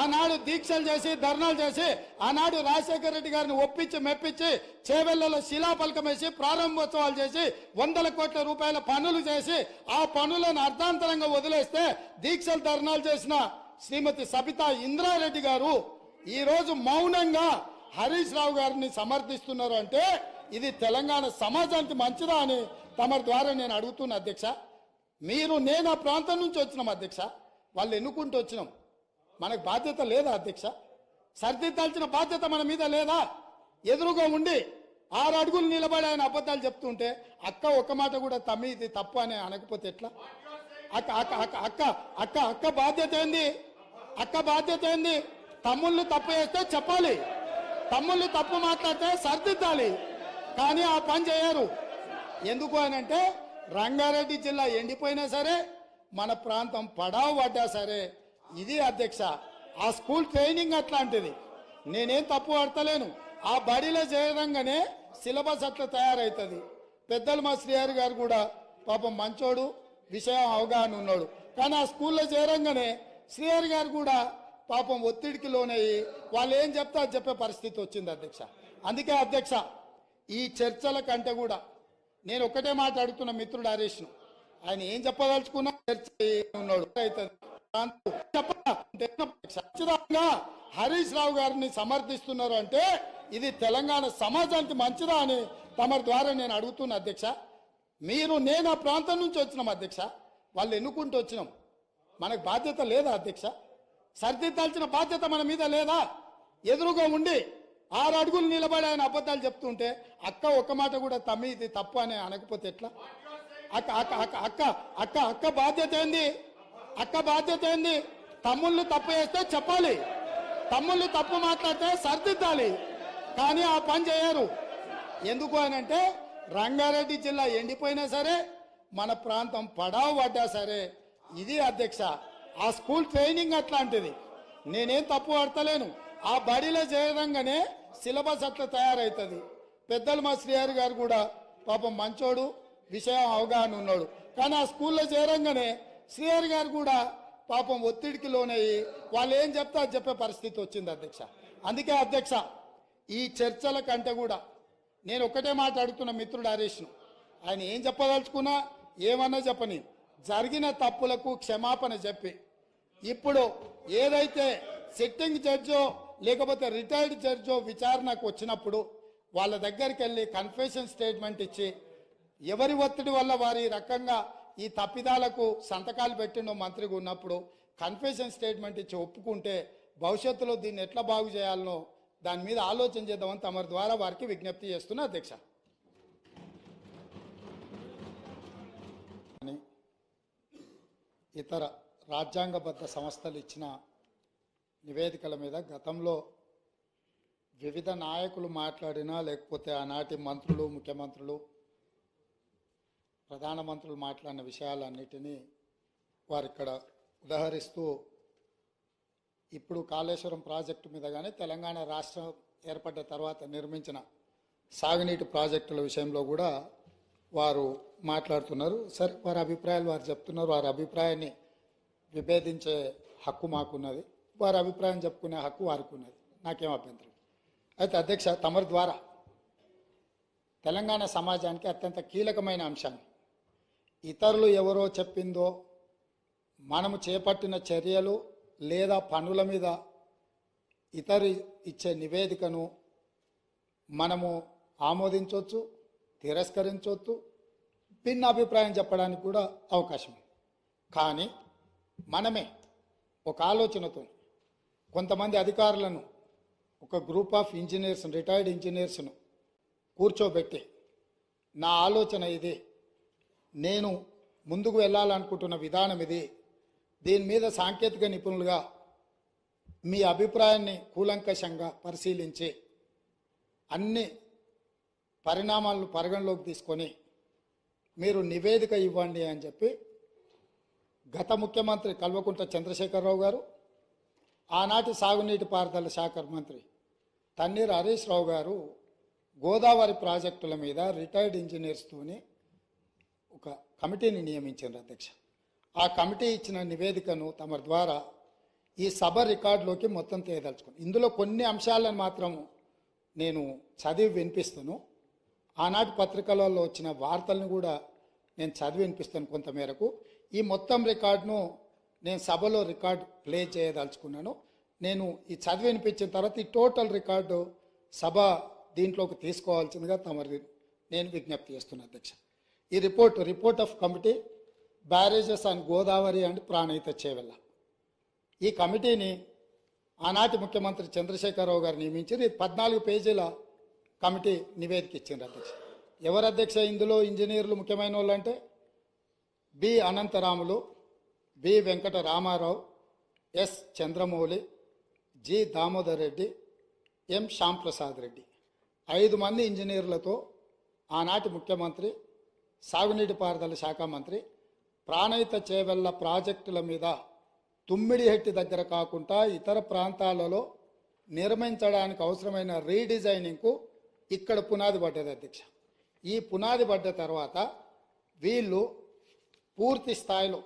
ఆనాడు దీక్షలు చేసి ధర్నాలు చేసి ఆనాడు రాజశేఖర రెడ్డి గారిని ఒప్పించి మెప్పించి చేవెళ్లలో శిలాఫలకం వేసి ప్రారంభోత్సవాలు చేసి 100 కోట్ల రూపాయల పనులు చేసి ఆ పనులను అర్ధాంతరంగా వదిలేస్తే దీక్షలు ధర్నాలు చేసిన శ్రీమతి సబితా ఇంద్రారెడ్డి గారు ఈ రోజు మౌనంగా హరీష్ రావు గారిని సమర్థిస్తున్నారు అంటే ఇది తెలంగాణ సమాజానికి మంచిదా అని తమ ద్వారా నేను అడుగుతున్నా అధ్యక్ష. నేను ఆ ప్రాంతం నుంచి వచ్చినాం అధ్యక్ష, వాళ్ళు ఎన్నుకుంటూ వచ్చినాం, సర్దిద్దాల్సిన బాధ్యత మన మీద లేదా? ఎదురుగా ఉండి 6 అడుగులు నిలబడే ఆయన అబద్ధాలు చెప్తుంటే అక్క ఒక మాట కూడా తమ్మి ఇది తప్పు అని అనకపోతే ఎట్లా? అక్క మనకు బాధ్యత లేదా అధ్యక్ష? సర్దిద్దాల్సిన బాధ్యత మన మీద లేదా? ఎదురుగా ఉండి 6 అడుగులు నిలబడే ఆయన అబద్ధాలు చెప్తుంటే అక్క ఒక మాట కూడా తమ్మి ఇది తప్పు అని అనకపోతే ఎట్లా? అక్క అక్క అక్క అక్క అక్క అక్క బాధ్యత ఏంది? అక్క బాధ్యత ఏంది? తమ్ముళ్ళు తప్పు చేస్తే చెప్పాలి, తమ్ముళ్ళు తప్పు మాట్లాడితే సర్దిద్దాలి, కానీ ఆ పని చేయరు. ఎందుకు అనంటే రంగారెడ్డి జిల్లా ఎండిపోయినా సరే, మన ప్రాంతం పడావు పడ్డా సరే, ఇది అధ్యక్ష ఆ స్కూల్ ట్రైనింగ్ అట్లాంటిది. నేనేం తప్పు పడతలేను. ఆ బడిలో చేరంగానే సిలబస్ అట్లా తయారవుతుంది. పెద్దలు మా శ్రీహరి గారు కూడా పాపం మంచోడు, విషయం అవగాహన ఉన్నాడు, కానీ ఆ స్కూల్లో చేరంగానే శ్రీహరి గారు కూడా పాపం ఒత్తిడికి లోనయ్యి వాళ్ళు ఏం చెప్తా చెప్పే పరిస్థితి వచ్చింది అధ్యక్ష. అందుకే అధ్యక్ష ఈ చర్చల కంటే కూడా నేను ఒక్కటే మాట్లాడుతున్న మిత్రుడు హరీష్ను, ఆయన ఏం చెప్పదలుచుకున్నా చర్చ ఉన్నాడు ఖచ్చితంగా హరీష్ రావు గారిని సమర్థిస్తున్నారు అంటే ఇది తెలంగాణ సమాజానికి మంచిదా అని తమ ద్వారా నేను అడుగుతున్నా అధ్యక్ష. నేను ఆ ప్రాంతం నుంచి వచ్చినాం అధ్యక్ష, వాళ్ళు ఎన్నుకుంటూ వచ్చినాం, మనకు బాధ్యత లేదా అధ్యక్ష? సరిదిద్దాల్సిన బాధ్యత మన మీద లేదా? ఎదురుగా ఉండి 6 అడుగులు నిలబడి ఆయన అబద్ధాలు చెప్తుంటే అక్క ఒక్క మాట కూడా తమ్మి ఇది తప్పు అని అనకపోతే ఎట్లా? అక్క అక్క అక్క అక్క అక్క అక్క బాధ్యత ఏంది? అక్క బాధ్యత ఏంది? తమ్ముళ్ళు తప్పు చేస్తే చెప్పాలి, తమ్ముళ్ళు తప్పు మాట్లాడితే సరిదిద్దాలి. కానీ ఆ పని చేయరు. ఎందుకు అనంటే రంగారెడ్డి జిల్లా ఎండిపోయినా సరే, మన ప్రాంతం పడావు పడ్డా సరే, ఇది అధ్యక్ష ఆ స్కూల్ ట్రైనింగ్ అట్లాంటిది. నేనేం తప్పు పడతలేను. ఆ బడిలో చేరంగానే సిలబస్ అట్లా తయారవుతుంది. పెద్దలు మా శ్రీహరి గారు కూడా పాపం మంచోడు, విషయం అవగాహన ఉన్నాడు. కానీ ఆ స్కూల్లో చేరంగానే శ్రీహరి గారు కూడా పాపం ఒత్తిడికి లోనయ్యి వాళ్ళు ఏం చెప్తా చెప్పే పరిస్థితి వచ్చింది అధ్యక్ష. అందుకే అధ్యక్ష ఈ చర్చల కంటే కూడా నేను ఒక్కటే మాట్లాడుతున్న మిత్రుడు హరీష్ను, ఆయన ఏం చెప్పదలుచుకున్నా ఏమన్నా చెప్పని జరిగిన తప్పులకు క్షమాపణ చెప్పి ఇప్పుడు ఏదైతే సిట్టింగ్ జడ్జో లేకపోతే రిటైర్డ్ జడ్జో విచారణకు వచ్చినప్పుడు వాళ్ళ దగ్గరికి వెళ్ళి కన్ఫెషన్ స్టేట్మెంట్ ఇచ్చి ఎవరి ఒత్తిడి వల్ల వారి రకంగా ఈ తప్పిదాలకు సంతకాలు పెట్టిండో మంత్రిగా ఉన్నప్పుడు కన్ఫెషన్ స్టేట్మెంట్ ఇచ్చి ఒప్పుకుంటే భవిష్యత్తులో దీన్ని ఎట్లా బాగు చేయాలనో దాని మీద ఆలోచన చేద్దామని తమరి ద్వారా వారికి విజ్ఞప్తి చేస్తున్నా అధ్యక్ష. ఇతర రాజ్యాంగబద్ధ సంస్థలు ఇచ్చిన నివేదికల మీద గతంలో వివిధ నాయకులు మాట్లాడినా లేకపోతే ఆనాటి మంత్రులు, ముఖ్యమంత్రులు, ప్రధానమంత్రులు మాట్లాడిన విషయాలన్నిటినీ వారు ఇక్కడ ఉదహరిస్తూ ఇప్పుడు కాళేశ్వరం ప్రాజెక్టు మీద కానీ తెలంగాణ రాష్ట్రం ఏర్పడ్డ తర్వాత నిర్మించిన సాగునీటి ప్రాజెక్టుల విషయంలో కూడా వారు మాట్లాడుతున్నారు. సరే, వారి అభిప్రాయాలు వారు చెప్తున్నారు. వారి అభిప్రాయాన్ని విభేదించే హక్కు మాకున్నది, వారి అభిప్రాయం చెప్పుకునే హక్కు వారికి ఉన్నది. నాకేం అభ్యంతరం. అయితే అధ్యక్ష, తమరి ద్వారా తెలంగాణ సమాజానికి అత్యంత కీలకమైన అంశాన్ని ఇతరులు ఎవరో చెప్పిందో మనము చేపట్టిన చర్యలు లేదా పనుల మీద ఇతరు ఇచ్చే నివేదికను మనము ఆమోదించవచ్చు, తిరస్కరించవచ్చు, భిన్న అభిప్రాయం చెప్పడానికి కూడా అవకాశం. కానీ మనమే ఒక ఆలోచనతో కొంతమంది అధికారులను, ఒక గ్రూప్ ఆఫ్ ఇంజనీర్స్, రిటైర్డ్ ఇంజనీర్స్ను కూర్చోబెట్టి నా ఆలోచన ఇది, నేను ముందుకు వెళ్ళాలనుకుంటున్న విధానం ఇది, దీని మీద సాంకేతిక నిపుణులుగా మీ అభిప్రాయాన్ని కూలంకషంగా పరిశీలించి అన్ని పరిణామాలను పరిగణలోకి తీసుకొని మీరు నివేదిక ఇవ్వండి అని చెప్పి గత ముఖ్యమంత్రి కల్వకుంట్ల చంద్రశేఖరరావు గారు, ఆనాటి సాగునీటి పారుదల శాఖ మంత్రి తన్నీర్ హరీష్ రావు గారు గోదావరి ప్రాజెక్టుల మీద రిటైర్డ్ ఇంజనీర్స్తోని ఒక కమిటీని నియమించారు అధ్యక్ష. ఆ కమిటీ ఇచ్చిన నివేదికను తమ ద్వారా ఈ సభ రికార్డులోకి మొత్తం తీయదలుచుకున్నాను. ఇందులో కొన్ని అంశాలను మాత్రం నేను చదివి వినిపిస్తాను. ఆనాటి పత్రికలలో వచ్చిన వార్తలను కూడా నేను చదివి వినిపిస్తాను కొంతమేరకు. ఈ మొత్తం రికార్డును నేను సభలో రికార్డు ప్లే చేయదలుచుకున్నాను. నేను ఈ చదివి వినిపించిన తర్వాత ఈ టోటల్ రికార్డు సభ దీంట్లోకి తీసుకోవాల్సిందిగా తమరి నేను విజ్ఞప్తి చేస్తున్నాను అధ్యక్ష. ఈ report of committee barrages on Godavari and Pranahita Chevella, ఈ కమిటీని ఆనాటి ముఖ్యమంత్రి చంద్రశేఖరరావు గారు నియమించారు. ఇది 14 పేజీల కమిటీ నివేదిక ఇచ్చింది అధ్యక్ష. ఎవరు అధ్యక్ష ఇందులో ఇంజనీర్లు ముఖ్యమైన వాళ్ళు అంటే B Anantharamulu, B Venkata Ramarao, S Chandramouli, G Damodar Reddy, M Shyamprasad Reddy, 5 మంది ఇంజనీర్లతో ఆనాటి ముఖ్యమంత్రి, సాగునీటి పారుదల శాఖ మంత్రి ప్రాణహిత చేవెళ్ల ప్రాజెక్టుల మీద తుమ్మిడిహెట్టి దగ్గర కాకుండా ఇతర ప్రాంతాలలో నిర్మించడానికి అవసరమైన రీడిజైనింగ్కు ఇక్కడ పునాది పడ్డది అధ్యక్ష. ఈ పునాది పడ్డ తర్వాత వీళ్ళు పూర్తి స్థాయిలో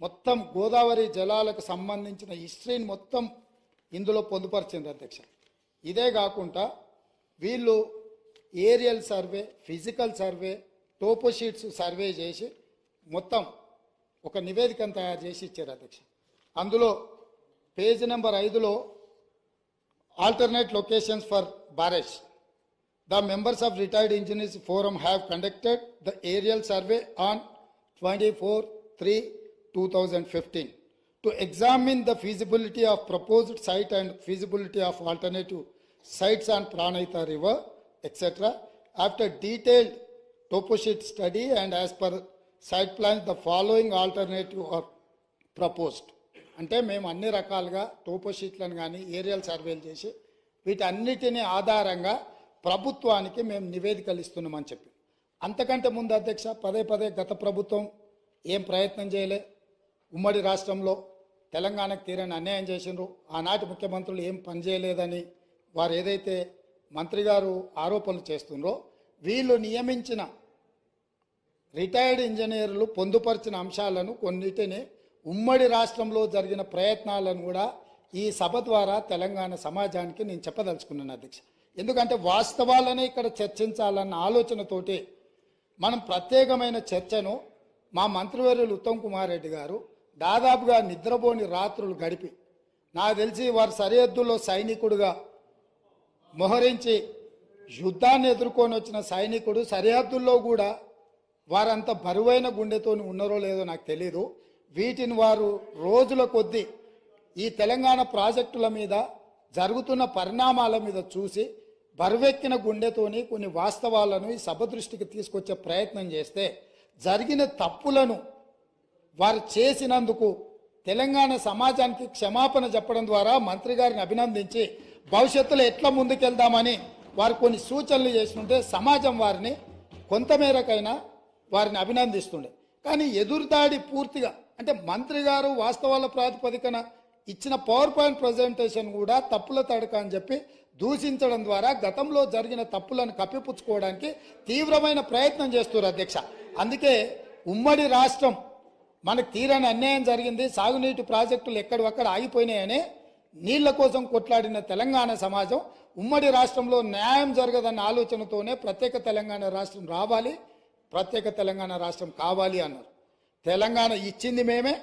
మొత్తం గోదావరి జలాలకు సంబంధించిన హిస్టరీని మొత్తం ఇందులో పొందుపరిచింది అధ్యక్ష. ఇదే కాకుండా వీళ్ళు aerial survey, physical survey, toposheets survey చేసి మొత్తం ఒక నివేదికను తయారు చేసి ఇచ్చారు అధ్యక్ష. అందులో పేజ్ నెంబర్ 5లో alternate locations for barrage, the members of retired engineers forum have conducted the aerial survey on 24/3 2015 to examine the feasibility of proposed site and feasibility of alternative sites on Pranayita River, etc. After detailed topo sheet study and as per site plans, the following alternative are proposed. అంటే మేము అన్ని రకాలుగా టోపో షీట్లను కానీ ఏరియల్ సర్వేలు చేసి వీటన్నిటిని ఆధారంగా ప్రభుత్వానికి మేము నివేదికలు ఇస్తున్నామని చెప్పి, అంతకంటే ముందు అధ్యక్ష పదే పదే గత ప్రభుత్వం ఏం ప్రయత్నం చేయలే. ఉమ్మడి రాష్ట్రంలో తెలంగాణకు తీరని అన్యాయం చేసిండ్రు. ఆనాటి ముఖ్యమంత్రులు ఏం పని చేయలేదని వారు ఏదైతే మంత్రి గారు ఆరోపణలు చేస్తుండ్రో, వీళ్ళు నియమించిన రిటైర్డ్ ఇంజనీర్లు పొందుపరిచిన అంశాలను కొన్నిటిని ఉమ్మడి రాష్ట్రంలో జరిగిన ప్రయత్నాలను కూడా ఈ సభ ద్వారా తెలంగాణ సమాజానికి నేను చెప్పదలుచుకున్నాను అధ్యక్ష. ఎందుకంటే వాస్తవాలనే ఇక్కడ చర్చించాలన్న ఆలోచనతోటి మనం ప్రత్యేకమైన చర్చను మా మంత్రివర్యులు ఉత్తమ్ కుమార్ రెడ్డి గారు దాదాపుగా నిద్రపోని రాత్రులు గడిపి, నాకు తెలిసి వారు సరిహద్దుల్లో సైనికుడుగా మోహరించి యుద్ధాన్ని ఎదుర్కొని వచ్చిన సైనికుడు సరిహద్దుల్లో కూడా వారంత బరువైన గుండెతో ఉన్నారో లేదో నాకు తెలియదు. వీటిని వారు రోజుల కొద్దీ ఈ తెలంగాణ ప్రాజెక్టుల మీద జరుగుతున్న పరిణామాల మీద చూసి బరువెక్కిన గుండెతోని కొన్ని వాస్తవాలను ఈ సభ దృష్టికి తీసుకొచ్చే ప్రయత్నం చేస్తే, జరిగిన తప్పులను వారు చేసినందుకు తెలంగాణ సమాజానికి క్షమాపణ చెప్పడం ద్వారా మంత్రి గారిని అభినందించి భవిష్యత్తులో ఎట్లా ముందుకెళ్దామని వారు కొన్ని సూచనలు చేస్తుంటే సమాజం వారిని కొంతమేరకైనా వారిని అభినందిస్తుండే. కానీ ఎదురుదాడి పూర్తిగా అంటే మంత్రి గారు వాస్తవాల ప్రాతిపదికన ఇచ్చిన పవర్ పాయింట్ ప్రజెంటేషన్ కూడా తప్పుల తడక అని చెప్పి దూషించడం ద్వారా గతంలో జరిగిన తప్పులను కప్పిపుచ్చుకోవడానికి తీవ్రమైన ప్రయత్నం చేస్తున్నారు అధ్యక్ష. అందుకే ఉమ్మడి రాష్ట్రం మనకు తీరని అన్యాయం జరిగింది, సాగునీటి ప్రాజెక్టులు ఎక్కడొక్కడ ఆగిపోయినాయని నీళ్ల కోసం కొట్లాడిన తెలంగాణ సమాజం ఉమ్మడి రాష్ట్రంలో న్యాయం జరగదన్న ఆలోచనతోనే ప్రత్యేక తెలంగాణ రాష్ట్రం రావాలి, ప్రత్యేక తెలంగాణ రాష్ట్రం కావాలి అన్నారు. తెలంగాణ ఇచ్చింది మేమే,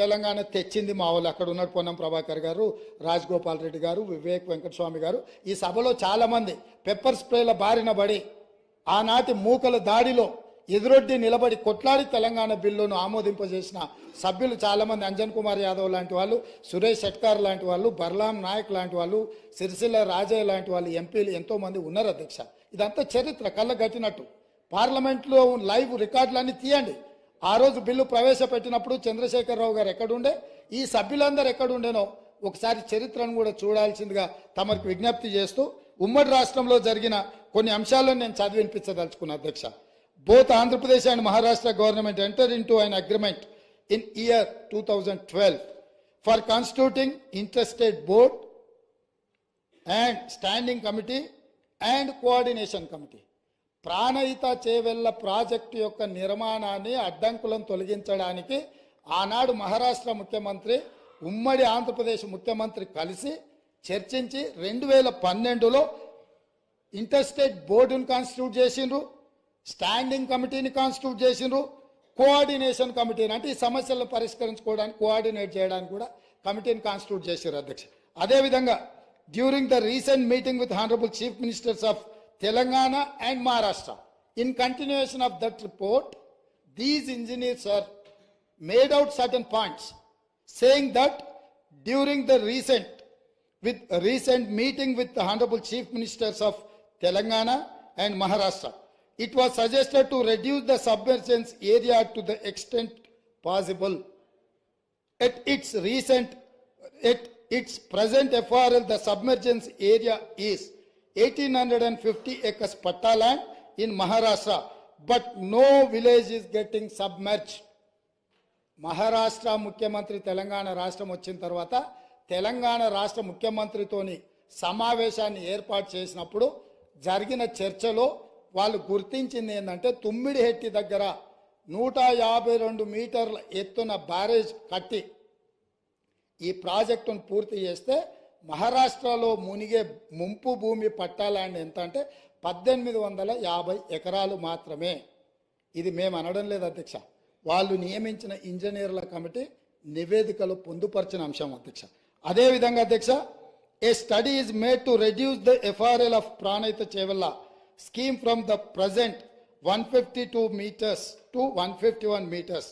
తెలంగాణ తెచ్చింది మా వాళ్ళు. అక్కడ ఉన్నాడు పొన్నం ప్రభాకర్ గారు, రాజగోపాల్ రెడ్డి గారు, వివేక్ వెంకటస్వామి గారు. ఈ సభలో చాలామంది పెప్పర్ స్ప్రేల బారిన పడి ఆనాటి మూకల దాడిలో ఎదురొడ్డి నిలబడి కొట్లాడి తెలంగాణ బిల్లును ఆమోదింపజేసిన సభ్యులు చాలామంది, అంజన్ కుమార్ యాదవ్ లాంటి వాళ్ళు, సురేష్ షెట్కార్ లాంటి వాళ్ళు, బర్లాం నాయక్ లాంటి వాళ్ళు, సిరిసిల్ల రాజయ్య లాంటి వాళ్ళు ఎంపీలు ఎంతోమంది ఉన్నారు అధ్యక్ష. ఇదంతా చరిత్ర కళ్ళ కట్టినట్టు. పార్లమెంట్లో లైవ్ రికార్డులన్నీ తీయండి. ఆ రోజు బిల్లు ప్రవేశపెట్టినప్పుడు చంద్రశేఖరరావు గారు ఎక్కడుండే, ఈ సభ్యులందరూ ఎక్కడుండేనో ఒకసారి చరిత్రను కూడా చూడాల్సిందిగా తమకు విజ్ఞప్తి చేస్తూ ఉమ్మడి రాష్ట్రంలో జరిగిన కొన్ని అంశాలను నేను చదివి వినిపించదలుచుకున్నా అధ్యక్ష. Both Andhra Pradesh and Maharashtra government entered into an agreement in year 2012 for constituting interstate board and standing committee and coordination committee. Pranahita Chevella project యొక్క నిర్మాణాన్ని అడ్డంకులను తొలగించడానికి ఆనాడు మహారాష్ట్ర ముఖ్యమంత్రి ఉమ్మడి ఆంధ్రప్రదేశ్ ముఖ్యమంత్రి కలిసి చర్చించి 2012లో ఇంటర్స్టేట్ బోర్డును కాన్స్టిట్యూట్ చేసిండ్రు, స్టాండింగ్ కమిటీని కాన్స్టిట్యూట్ చేసిండ్రు, కోఆర్డినేషన్ కమిటీని అంటే ఈ సమస్యలను పరిష్కరించుకోవడానికి కోఆర్డినేట్ చేయడానికి కూడా కమిటీని కాన్స్టిట్యూట్ చేశారు అధ్యక్ష. అదేవిధంగా during the recent meeting with honourable chief ministers of Telangana and Maharashtra, in continuation of that report, these engineers are made out certain points, saying that during the recent meeting with the Honorable Chief Ministers of Telangana and Maharashtra, it was suggested to reduce the submergence area to the extent possible. At its present FRL, the submergence area is 1850 acres patta land in Maharashtra, but no village is getting submerged. Maharashtra ముఖ్యమంత్రి తెలంగాణ రాష్ట్రం వచ్చిన తర్వాత తెలంగాణ రాష్ట్ర ముఖ్యమంత్రితోని సమావేశాన్ని ఏర్పాటు చేసినప్పుడు జరిగిన చర్చలో వాళ్ళు గుర్తించింది ఏంటంటే తుమ్మిడిహెట్టి దగ్గర 152 మీటర్ల ఎత్తున బ్యారేజ్ కట్టి ఈ ప్రాజెక్టును పూర్తి చేస్తే మహారాష్ట్రలో మునిగే ముంపు భూమి పట్టా ల్యాండ్ ఎంత అంటే 1850 ఎకరాలు మాత్రమే. ఇది మేము అనడం లేదు అధ్యక్ష, వాళ్ళు నియమించిన ఇంజనీర్ల కమిటీ నివేదికలో పొందుపరిచిన అంశం అధ్యక్ష. అదేవిధంగా అధ్యక్ష, a study is made to reduce the FRL of Pranahita Chevella scheme from the present 152 meters to 151 meters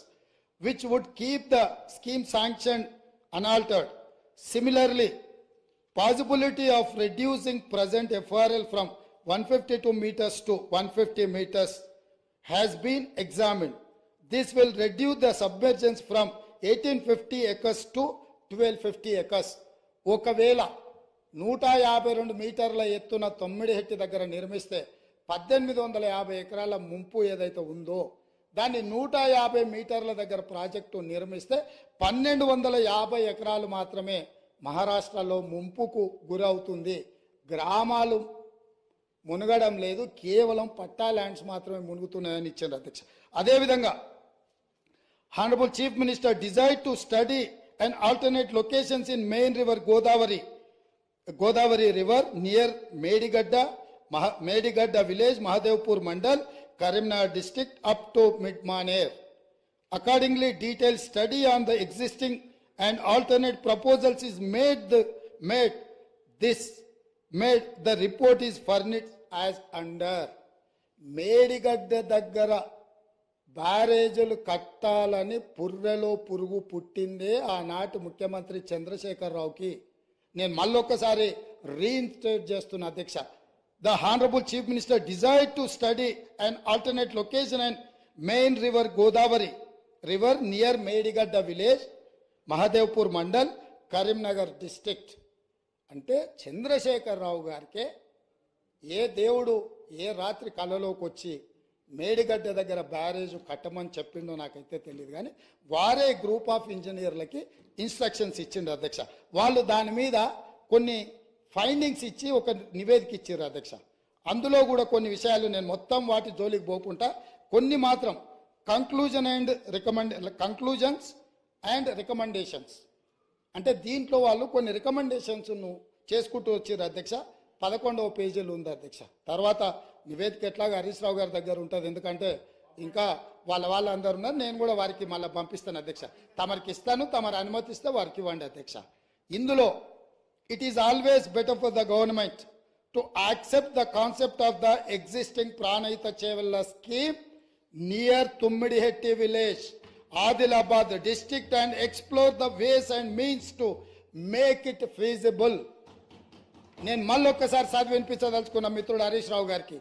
which would keep the scheme sanctioned unaltered. Similarly, possibility of reducing present FRL from 152 meters to 150 meters has been examined. This will reduce the submergence from 1850 acres to 1250 acres. ఒకవేళ 152 మీటర్ల ఎత్తున తొమ్మిడిహెట్టి దగ్గర నిర్మిస్తే 1850 ఎకరాల ముంపు ఏదైతే ఉందో దాన్ని 150 మీటర్ల దగ్గర ప్రాజెక్టు నిర్మిస్తే 1250 ఎకరాలు మాత్రమే మహారాష్ట్రలో ముంపుకు గురవుతుంది. గ్రామాలు మునగడం లేదు, కేవలం పట్టా ల్యాండ్స్ మాత్రమే మునుగుతున్నాయని ఇచ్చారు అధ్యక్ష. అదేవిధంగా Honorable Chief Minister desired to study and alternate locations in main river Godavari river near Medigadda village, Mahadevpur Mandal, Karimnagar district up to Midmaner. Accordingly, detailed study on the existing and alternate proposals is made. The report is furnished as under. Medigadda daggara బ్యారేజీలు కట్టాలని పుర్రెలో పురుగు పుట్టిందే ఆనాటి ముఖ్యమంత్రి చంద్రశేఖరరావుకి. నేను మళ్ళొక్కసారి రీఇన్స్టేట్ చేస్తున్నా అధ్యక్ష. The honourable chief minister desired to study and alternate location and main river Godavari river near Medigadda village, Mahadevpur mandal, Karimnagar district. అంటే చంద్రశేఖరరావు గారికే ఏ దేవుడు ఏ రాత్రి కళలోకి వచ్చి మేడిగడ్డ దగ్గర బ్యారేజ్ కట్టమని చెప్పిండో నాకైతే తెలియదు, కానీ వారే గ్రూప్ ఆఫ్ ఇంజనీర్లకి ఇన్స్ట్రక్షన్స్ ఇచ్చిండు అధ్యక్ష. వాళ్ళు దాని మీద కొన్ని ఫైండింగ్స్ ఇచ్చి ఒక నివేదిక ఇచ్చారు అధ్యక్ష. అందులో కూడా కొన్ని విషయాలు నేను మొత్తం వాటి జోలికి పోకుండా కొన్ని మాత్రం కంక్లూజన్స్ అండ్ రికమెండేషన్స్ అంటే దీంట్లో వాళ్ళు కొన్ని రికమెండేషన్స్ను చేసుకుంటూ వచ్చారు అధ్యక్ష. 11వ పేజీలు ఉంది అధ్యక్ష. తర్వాత నివేదిక ఎట్లాగా హరీష్ రావు గారి దగ్గర ఉంటుంది, ఎందుకంటే ఇంకా వాళ్ళందరూ ఉన్నారు. నేను కూడా వారికి మళ్ళీ పంపిస్తాను అధ్యక్ష. తమరికి ఇస్తాను, తమరు అనుమతిస్తే వారికి ఇవ్వండి అధ్యక్ష. ఇందులో it is always better for the government to accept the concept of the existing Pranahita Chevella scheme near Tummidihatti village, Adilabad district and explore the ways and means to make it feasible. నేను మళ్ళొక్కసారి చదివి వినిపించదలుచుకున్న మిత్రుడు హరీష్ రావు గారికి,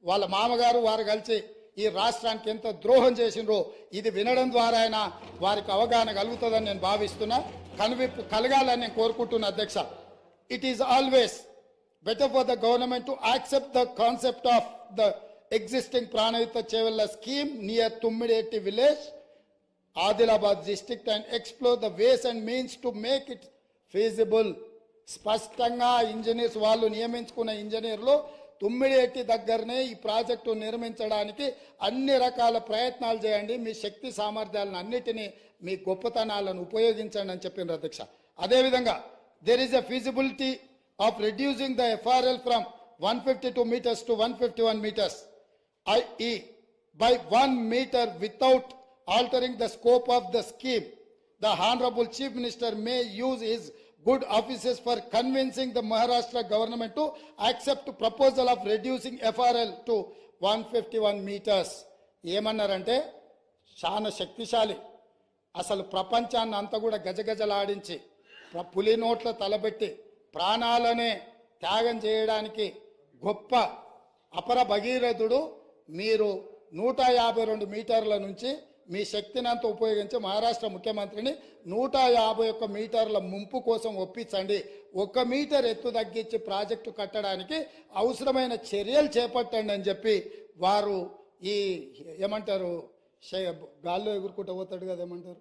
వాళ్ళ మామగారు వారు కలిసి ఈ రాష్ట్రానికి ఎంత ద్రోహం చేసినరో ఇది వినడం ద్వారా అయినా వారికి అవగాహన కలుగుతుందని నేను భావిస్తున్నా. కనువిప్పు కలగాలని నేను కోరుకుంటున్నా అధ్యక్ష. It is always better for the government to accept the concept of the existing Pranahita Chevella scheme near Tummidihatti village, Adilabad district and explore the ways and means to make it feasible. స్పష్టంగా ఇంజనీర్స్ వాళ్ళు నియమించుకున్న ఇంజనీర్లు తుమ్మిడిహెట్టి దగ్గరనే ఈ ప్రాజెక్టు నిర్మించడానికి అన్ని రకాల ప్రయత్నాలు చేయండి, మీ శక్తి సామర్థ్యాలను అన్నిటినీ మీ గొప్పతనాలను ఉపయోగించండి అని చెప్పిండ్రు అధ్యక్ష. అదేవిధంగా there is a feasibility of reducing the FRL from 152 meters to 151 meters, i.e. by 1 meter without altering the scope of the scheme. The Honorable Chief Minister may use his good offices for convincing the Maharashtra government to accept proposal of reducing FRL to 151 meters. ఏమన్నారంటే చాలా శక్తిశాలి, అసలు ప్రపంచాన్ని అంతా కూడా గజగజలాడించి పులి నోట్ల తలబెట్టి ప్రాణాలనే త్యాగం చేయడానికి గొప్ప అపర భగీరథుడు. మీరు 152 మీటర్ల నుంచి మీ శక్తిని అంతా ఉపయోగించి మహారాష్ట్ర ముఖ్యమంత్రిని 151 మీటర్ల ముంపు కోసం ఒప్పించండి, 1 మీటర్ ఎత్తు తగ్గించి ప్రాజెక్టు కట్టడానికి అవసరమైన చర్యలు చేపట్టండి అని చెప్పి వారు ఈ ఏమంటారు గాల్లో ఎగురుకుంటూ పోతాడు కదా, ఏమంటారు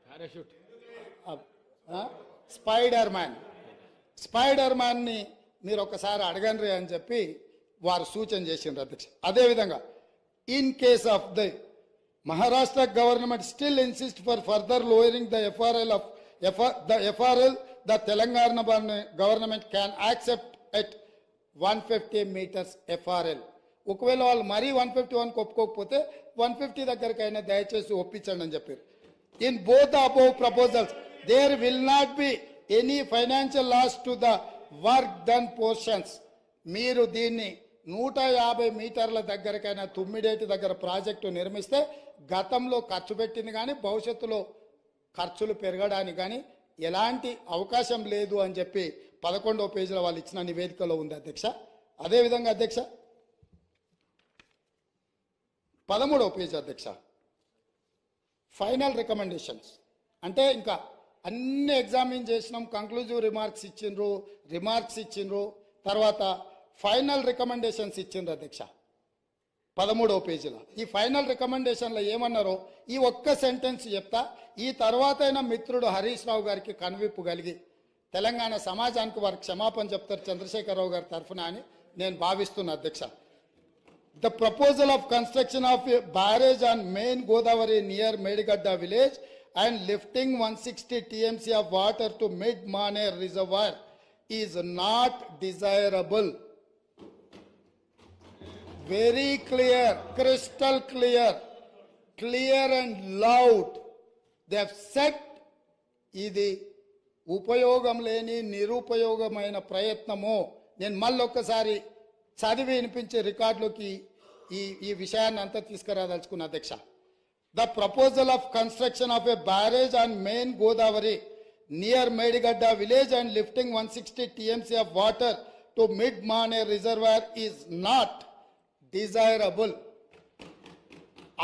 పారాషూట్, స్పైడర్ మ్యాన్ని మీరు ఒకసారి అడగండి అని చెప్పి వారు సూచన చేసిండ్రు అధ్యక్ష. అదేవిధంగా in case of the Maharashtra government still insists for further lowering the FRL, the Telangana government can accept at 150 meters FRL. ఒకవేళ వాళ్ళు మరీ 151 ఒప్పుకోకపోతే 150 దగ్గరకైనా దయచేసి ఒప్పించండి అని చెప్పారు. In both the above proposals there will not be any financial loss to the work done portions. మీరు దీన్ని 150 మీటర్ల దగ్గరకైనా తుమ్మిడేటి దగ్గర ప్రాజెక్టు నిర్మిస్తే గతంలో ఖర్చు పెట్టింది కానీ భవిష్యత్తులో ఖర్చులు పెరగడానికి కానీ ఎలాంటి అవకాశం లేదు అని చెప్పి 11వ పేజీలో వాళ్ళు ఇచ్చిన నివేదికలో ఉంది అధ్యక్ష. అదేవిధంగా అధ్యక్ష 13వ పేజీ అధ్యక్ష ఫైనల్ రికమెండేషన్స్ అంటే ఇంకా అన్ని ఎగ్జామిన్ చేసినాం, కంక్లూజివ్ రిమార్క్స్ ఇచ్చిండ్రు, తర్వాత ఫైనల్ రికమెండేషన్స్ ఇచ్చిండ్రు అధ్యక్ష 13వ పేజీలో. ఈ ఫైనల్ రికమెండేషన్లో ఏమన్నారో ఈ ఒక్క సెంటెన్స్ చెప్తా, ఈ తర్వాత అయినా మిత్రుడు హరీష్ రావు గారికి కనువిప్పు కలిగి తెలంగాణ సమాజానికి వారికి క్షమాపణ చెప్తారు చంద్రశేఖరరావు గారి తరఫున అని నేను భావిస్తున్నా అధ్యక్ష. The proposal of construction of a barrage on main Godavari near Medigadda village and lifting 160 TMC of water to mid-Maner reservoir is not desirable. Very clear, crystal clear and loud. They have said, ఇది ఉపయోగం లేని నిరుపయోగమైన ప్రయత్నము. నేను మళ్ళొక్కసారి చదివి వినిపించే రికార్డులోకి ఈ విషయాన్ని అంతా తీసుకురాదలుచుకున్న అధ్యక్ష. The proposal of construction of a barrage on main Godavari near Medigadda village and lifting 160 TMC of water to mid-Maner reservoir is not desirable.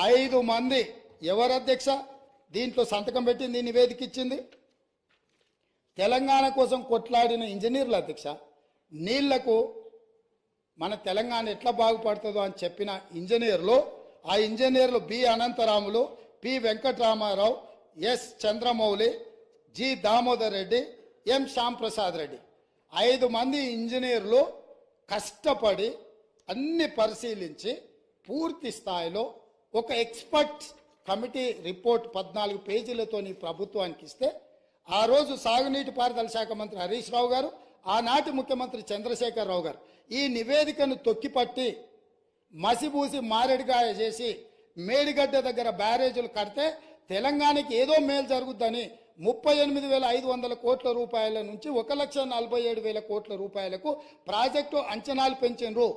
5 మంది ఎవరు అధ్యక్ష దీంట్లో సంతకం పెట్టింది, నివేదిక ఇచ్చింది? తెలంగాణ కోసం కొట్లాడిన ఇంజనీర్లు అధ్యక్ష. నీళ్లకు మన తెలంగాణ ఎట్లా బాగుపడుతుందో అని చెప్పిన ఇంజనీర్లు, ఆ ఇంజనీర్లు B Anantharamulu, P Venkataramarao, S Chandramouli, G Damodar Reddy, M Shyam Prasad Reddy 5 మంది ఇంజనీర్లు కష్టపడి అన్ని పరిశీలించి పూర్తి స్థాయిలో ఒక ఎక్స్పర్ట్ కమిటీ రిపోర్ట్ 14 పేజీలతో ప్రభుత్వానికి ఇస్తే ఆ రోజు సాగునీటి పారుదల శాఖ మంత్రి హరీష్ రావు గారు, ఆనాటి ముఖ్యమంత్రి చంద్రశేఖరరావు గారు ఈ నివేదికను తొక్కిపట్టి మసిబూసి మారేడుగాయ చేసి మేడిగడ్డ దగ్గర బ్యారేజీలు కడితే తెలంగాణకి ఏదో మేలు జరుగుద్దని 38,500 కోట్ల రూపాయల నుంచి 1,47,000 కోట్ల రూపాయలకు ప్రాజెక్టు అంచనాలు పెంచినరు.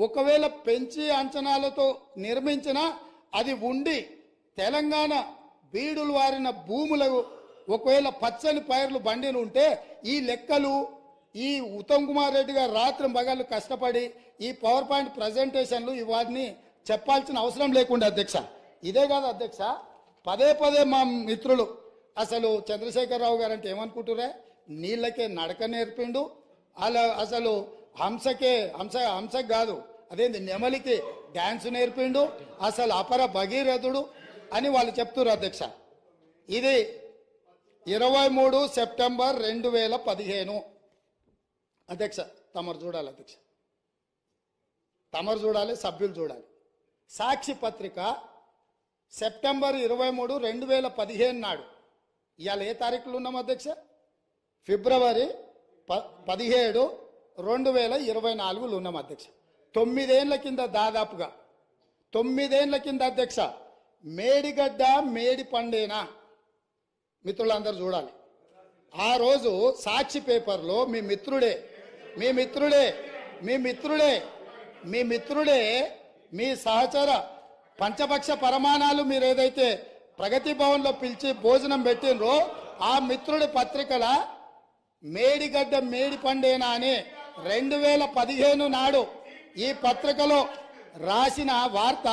ఒకవేళ పెంచి అంచనాలతో నిర్మించినా అది ఉండి తెలంగాణ బీడులు వారిన భూములకు ఒకవేళ పచ్చని పైర్లు బండిని ఉంటే ఈ లెక్కలు ఈ ఉత్తమ్ కుమార్ రెడ్డి గారు రాత్రి పగళ్ళు కష్టపడి ఈ పవర్ పాయింట్ ప్రజెంటేషన్లు ఇవన్నీ చెప్పాల్సిన అవసరం లేకుండా అధ్యక్ష. ఇదే కాదు అధ్యక్ష, పదే మా మిత్రులు అసలు చంద్రశేఖరరావు గారు అంటే ఏమనుకుంటురే, నీళ్ళకే నడక నేర్పిండు, అలా అసలు హంసకి కాదు అదేంటి నెమలికి డ్యాన్స్ నేర్పిండు, అసలు అపర భగీరథుడు అని వాళ్ళు చెప్తున్నారు అధ్యక్ష. ఇది 23 సెప్టెంబర్ 2015 అధ్యక్ష. తమరు చూడాలి అధ్యక్ష, తమరు చూడాలి, సభ్యులు చూడాలి. సాక్షి పత్రిక సెప్టెంబర్ 23, 2015 నాడు, ఇవాళ ఏ తారీఖులు ఉన్నాం అధ్యక్ష? ఫిబ్రవరి 17, 2024 ఉన్నాం అధ్యక్ష. 9 ఏళ్ల కింద, దాదాపుగా 9 ఏళ్ల కింద అధ్యక్ష, మేడిగడ్డ మేడి పండేనా మిత్రులందరూ చూడాలి. ఆ రోజు సాక్షి పేపర్లో మీ మిత్రుడే మీ సహచర పంచపక్ష పరమాణాలు మీరు ఏదైతే ప్రగతి భవన్లో పిలిచి భోజనం పెట్టినరో ఆ మిత్రుడి పత్రికల మేడిగడ్డ మేడి పండేనా అని 2015 నాడు ఈ పత్రికలో రాసిన వార్త,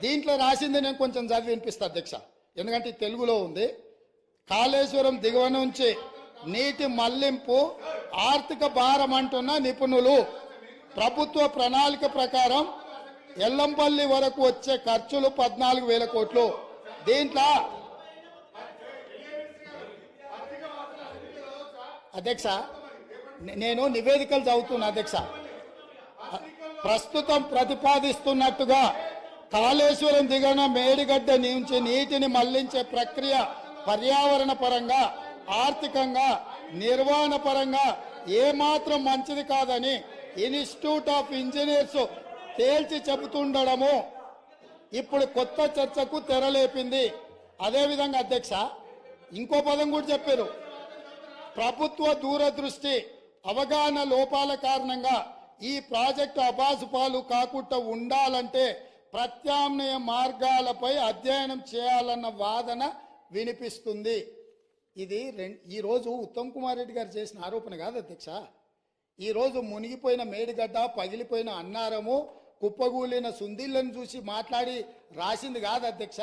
దీంట్లో రాసింది నేను కొంచెం చదివి వినిపిస్తా అధ్యక్ష, ఎందుకంటే తెలుగులో ఉంది. కాళేశ్వరం దిగువ నుంచి నీటి మళ్లింపు ఆర్థిక భారం అంటున్న నిపుణులు. ప్రభుత్వ ప్రణాళిక ప్రకారం ఎల్లంపల్లి వరకు వచ్చే ఖర్చులు 14,000 కోట్లు. దీంట్లో అధ్యక్ష నేను నివేదికలు చదువుతున్నా అధ్యక్ష. ప్రస్తుతం ప్రతిపాదిస్తున్నట్టుగా కాళేశ్వరం దిగువన మేడిగడ్డ నుంచి నీటిని మళ్లించే ప్రక్రియ పర్యావరణ పరంగా, ఆర్థికంగా, నిర్వహణ పరంగా ఏమాత్రం మంచిది కాదని ఇన్స్టిట్యూట్ ఆఫ్ ఇంజనీర్స్ తేల్చి చెబుతుండడము ఇప్పుడు కొత్త చర్చకు తెరలేపింది. అదేవిధంగా అధ్యక్ష ఇంకో పదం కూడా చెప్పారు, ప్రభుత్వ దూరదృష్టి అవగాహన లోపాల కారణంగా ఈ ప్రాజెక్టు అబాసుపాలు కాకుండా ఉండాలంటే ప్రత్యామ్నాయ మార్గాలపై అధ్యయనం చేయాలన్న వాదన వినిపిస్తుంది. ఇది ఈరోజు ఉత్తమ్ కుమార్ రెడ్డి గారు చేసిన ఆరోపణ కాదు అధ్యక్ష. ఈరోజు మునిగిపోయిన మేడిగడ్డ, పగిలిపోయిన అన్నారము, కుప్పగూలిన సుందిళ్లను చూసి మాట్లాడి రాసింది కాదు అధ్యక్ష.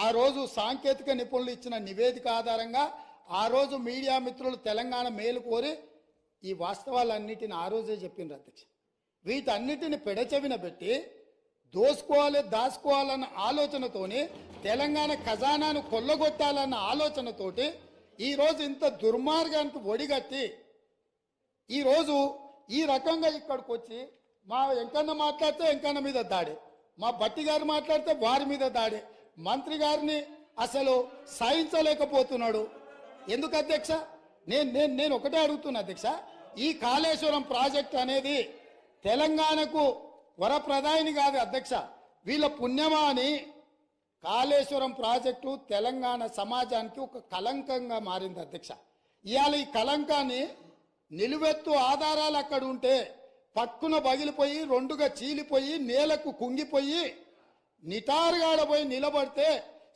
ఆ రోజు సాంకేతిక నిపుణులు ఇచ్చిన నివేదిక ఆధారంగా ఆ రోజు మీడియా మిత్రులు తెలంగాణ మేలు కోరి ఈ వాస్తవాలన్నిటిని ఆ రోజే చెప్పిండ్రు అధ్యక్ష. వీటన్నిటిని పెడచెవిన పెట్టి దోసుకోవాలి, దాచుకోవాలన్న ఆలోచనతోని, తెలంగాణ ఖజానాను కొల్లగొట్టాలన్న ఆలోచనతోటి ఈరోజు ఇంత దుర్మార్గానికి ఒడిగట్టి ఈరోజు ఈ రకంగా ఇక్కడికి వచ్చి మా వెంకన్న మాట్లాడితే వెంకన్న మీద దాడి, మా భట్టి గారు మాట్లాడితే వారి మీద దాడి, మంత్రి గారిని అసలు సహించలేకపోతున్నాడు. ఎందుకు అధ్యక్ష? నేను ఒకటే అడుగుతున్నా అధ్యక్ష, ఈ కాళేశ్వరం ప్రాజెక్ట్ అనేది తెలంగాణకు వరప్రదాయిని కాదు అధ్యక్ష, వీళ్ళ పుణ్యమా అని కాళేశ్వరం ప్రాజెక్టు తెలంగాణ సమాజానికి ఒక కలంకంగా మారింది అధ్యక్ష. ఇవాళ ఈ కలంకాన్ని నిలువెత్తు ఆధారాలు అక్కడ ఉంటే పక్కున పగిలిపోయి రెండుగా చీలిపోయి నేలకు కుంగిపోయి నిటారుగాడపోయి నిలబడితే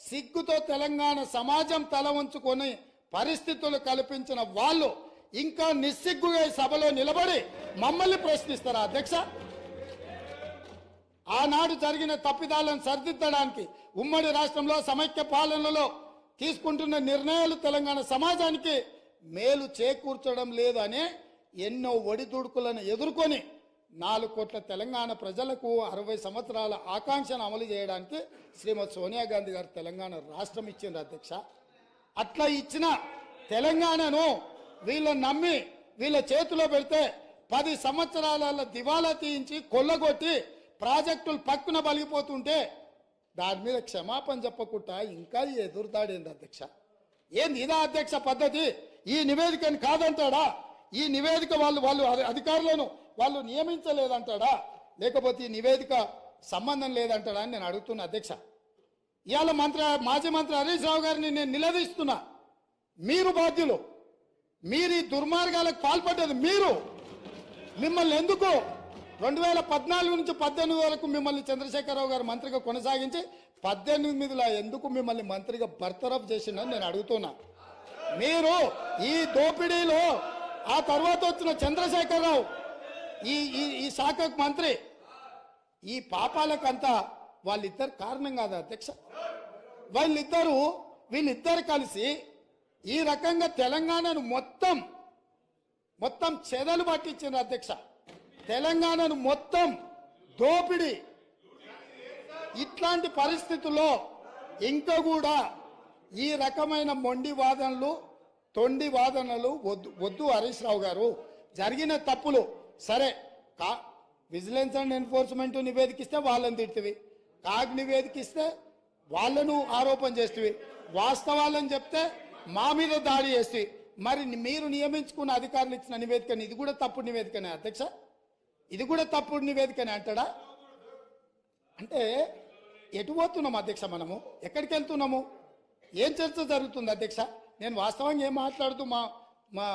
సిగ్గుతో తెలంగాణ సమాజం తల వంచుకొని పరిస్థితులు కల్పించిన వాళ్ళు ఇంకా నిస్సిగ్గుగా ఈ సభలో నిలబడి మమ్మల్ని ప్రశ్నిస్తారా అధ్యక్ష? ఆనాడు జరిగిన తప్పిదాలను సరిదిద్దడానికి ఉమ్మడి రాష్ట్రంలో సమైక్య పాలనలో తీసుకుంటున్న నిర్ణయాలు తెలంగాణ సమాజానికి మేలు చేకూర్చడం లేదు అనే ఎన్నో ఒడిదుడుకులను ఎదుర్కొని 4 కోట్ల తెలంగాణ ప్రజలకు 60 సంవత్సరాల ఆకాంక్షను అమలు చేయడానికి శ్రీమతి సోనియా గాంధీ గారు తెలంగాణ రాష్ట్రం ఇచ్చింది అధ్యక్ష. అట్లా ఇచ్చిన తెలంగాణను వీళ్ళని నమ్మి వీళ్ళ చేతిలో పెడితే 10 సంవత్సరాల దివాలా తీయించి కొల్లగొట్టి ప్రాజెక్టులు పక్కున బలిగిపోతుంటే దాని మీద క్షమాపణ చెప్పకుండా ఇంకా ఎదురుతాడేంది అధ్యక్ష? ఏంది ఇదా అధ్యక్ష పద్ధతి? ఈ నివేదికని కాదంటాడా? ఈ నివేదిక వాళ్ళు అధికారులను వాళ్ళు నియమించలేదంటాడా? లేకపోతే ఈ నివేదిక సంబంధం లేదంటాడా అని నేను అడుగుతున్నా అధ్యక్ష. ఇవాళ మాజీ మంత్రి హరీష్ రావు గారిని నేను నిలదీస్తున్నా. మీరు బాధ్యులు, మీరు ఈ దుర్మార్గాలకు పాల్పడ్డది మీరు. మిమ్మల్ని ఎందుకు 2014 నుంచి 18 వరకు మిమ్మల్ని చంద్రశేఖరరావు గారు మంత్రిగా కొనసాగించి 18లో ఎందుకు మిమ్మల్ని మంత్రిగా బర్తరఫ్ చేసిందని నేను అడుగుతున్నా. మీరు ఈ దోపిడీలో ఆ తర్వాత వచ్చిన చంద్రశేఖరరావు ఈ శాఖకు మంత్రి, ఈ పాపాలకంతా వాళ్ళిద్దరు కారణం కాదా అధ్యక్ష? వీళ్ళిద్దరు కలిసి ఈ రకంగా తెలంగాణను మొత్తం చెదలు పట్టించారు అధ్యక్ష. తెలంగాణను మొత్తం దోపిడీ. ఇట్లాంటి పరిస్థితుల్లో ఇంకా కూడా ఈ రకమైన మొండి వాదనలు, తొండి వాదనలు వద్దు హరీష్ రావు గారు. జరిగిన తప్పులు సరే, విజిలెన్స్ అండ్ ఎన్ఫోర్స్మెంట్ నివేదికిస్తే వాళ్ళని తిడుతుంది, కాగ్ నివేదికిస్తే వాళ్ళను ఆరోపణ చేస్తుంది, వాస్తవాలను చెప్తే మా మీద దాడి చేస్తుంది. మరి మీరు నియమించుకున్న అధికారులు ఇచ్చిన నివేదికని ఇది కూడా తప్పుడు నివేదికనే అధ్యక్ష? ఇది కూడా తప్పుడు నివేదికనే అంటాడా? అంటే ఎటు పోతున్నాము అధ్యక్ష? మనము ఎక్కడికి వెళ్తున్నాము? ఏం చర్చ జరుగుతుంది అధ్యక్ష? నేను వాస్తవంగా ఏం మాట్లాడుతూ మా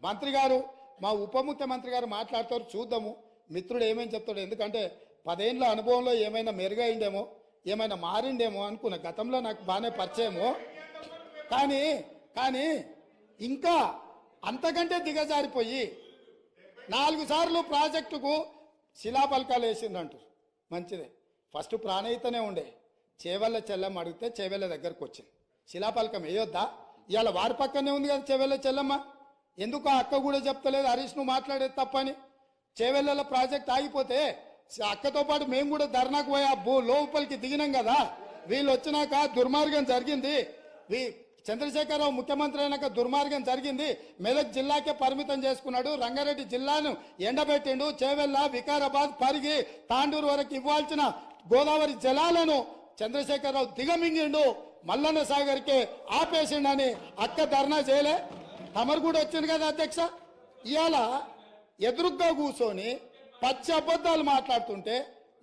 మంత్రి గారు, మా ఉప ముఖ్యమంత్రి గారు మాట్లాడతారు, చూద్దాము మిత్రుడు ఏమేమి చెప్తాడు. ఎందుకంటే 10 ఏళ్ల అనుభవంలో ఏమైనా మెరుగైండేమో, ఏమైనా మారిండేమో అనుకున్న. గతంలో నాకు బాగానే పరిచయమో, కానీ ఇంకా అంతకంటే దిగజారిపోయి 4 సార్లు ప్రాజెక్టుకు శిలాపలకాలు వేసిందంటారు. మంచిదే, ఫస్ట్ ప్రాణహితనే ఉండే, చేవెళ్ళ చెల్లమ్మ అడిగితే చేవెళ్ళ దగ్గరకు వచ్చింది. శిలాపలకం వేయొద్దా? ఇవాళ వారి పక్కనే ఉంది కదా చేవెళ్ళ చెల్లమ్మ. ఎందుకు ఆ అక్క కూడా చెప్తలేదు హరీష్ నువ్వు మాట్లాడేది తప్పని? చేవెళ్ళ ప్రాజెక్ట్ ఆగిపోతే అక్కతో పాటు మేము కూడా ధర్నాకు పోయి లోపలికి దిగినాం కదా. వీళ్ళు వచ్చినాక దుర్మార్గం జరిగింది, చంద్రశేఖరరావు ముఖ్యమంత్రి అయినాక దుర్మార్గం జరిగింది. మెదక్ జిల్లాకే పరిమితం చేసుకున్నాడు, రంగారెడ్డి జిల్లాను ఎండబెట్టిండు, చేవెళ్ళ, వికారాబాద్, పరిగి, తాండూరు వరకు ఇవ్వాల్సిన గోదావరి జలాలను చంద్రశేఖరరావు దిగమింగిండు, మల్లన్న సాగర్కే ఆపేసిండని అక్క ధర్నా చేయలే? తమరు కూడా వచ్చింది కదా అధ్యక్ష. ఇవాళ ఎదురుగ్గా కూర్చొని పచ్చి అబద్ధాలు మాట్లాడుతుంటే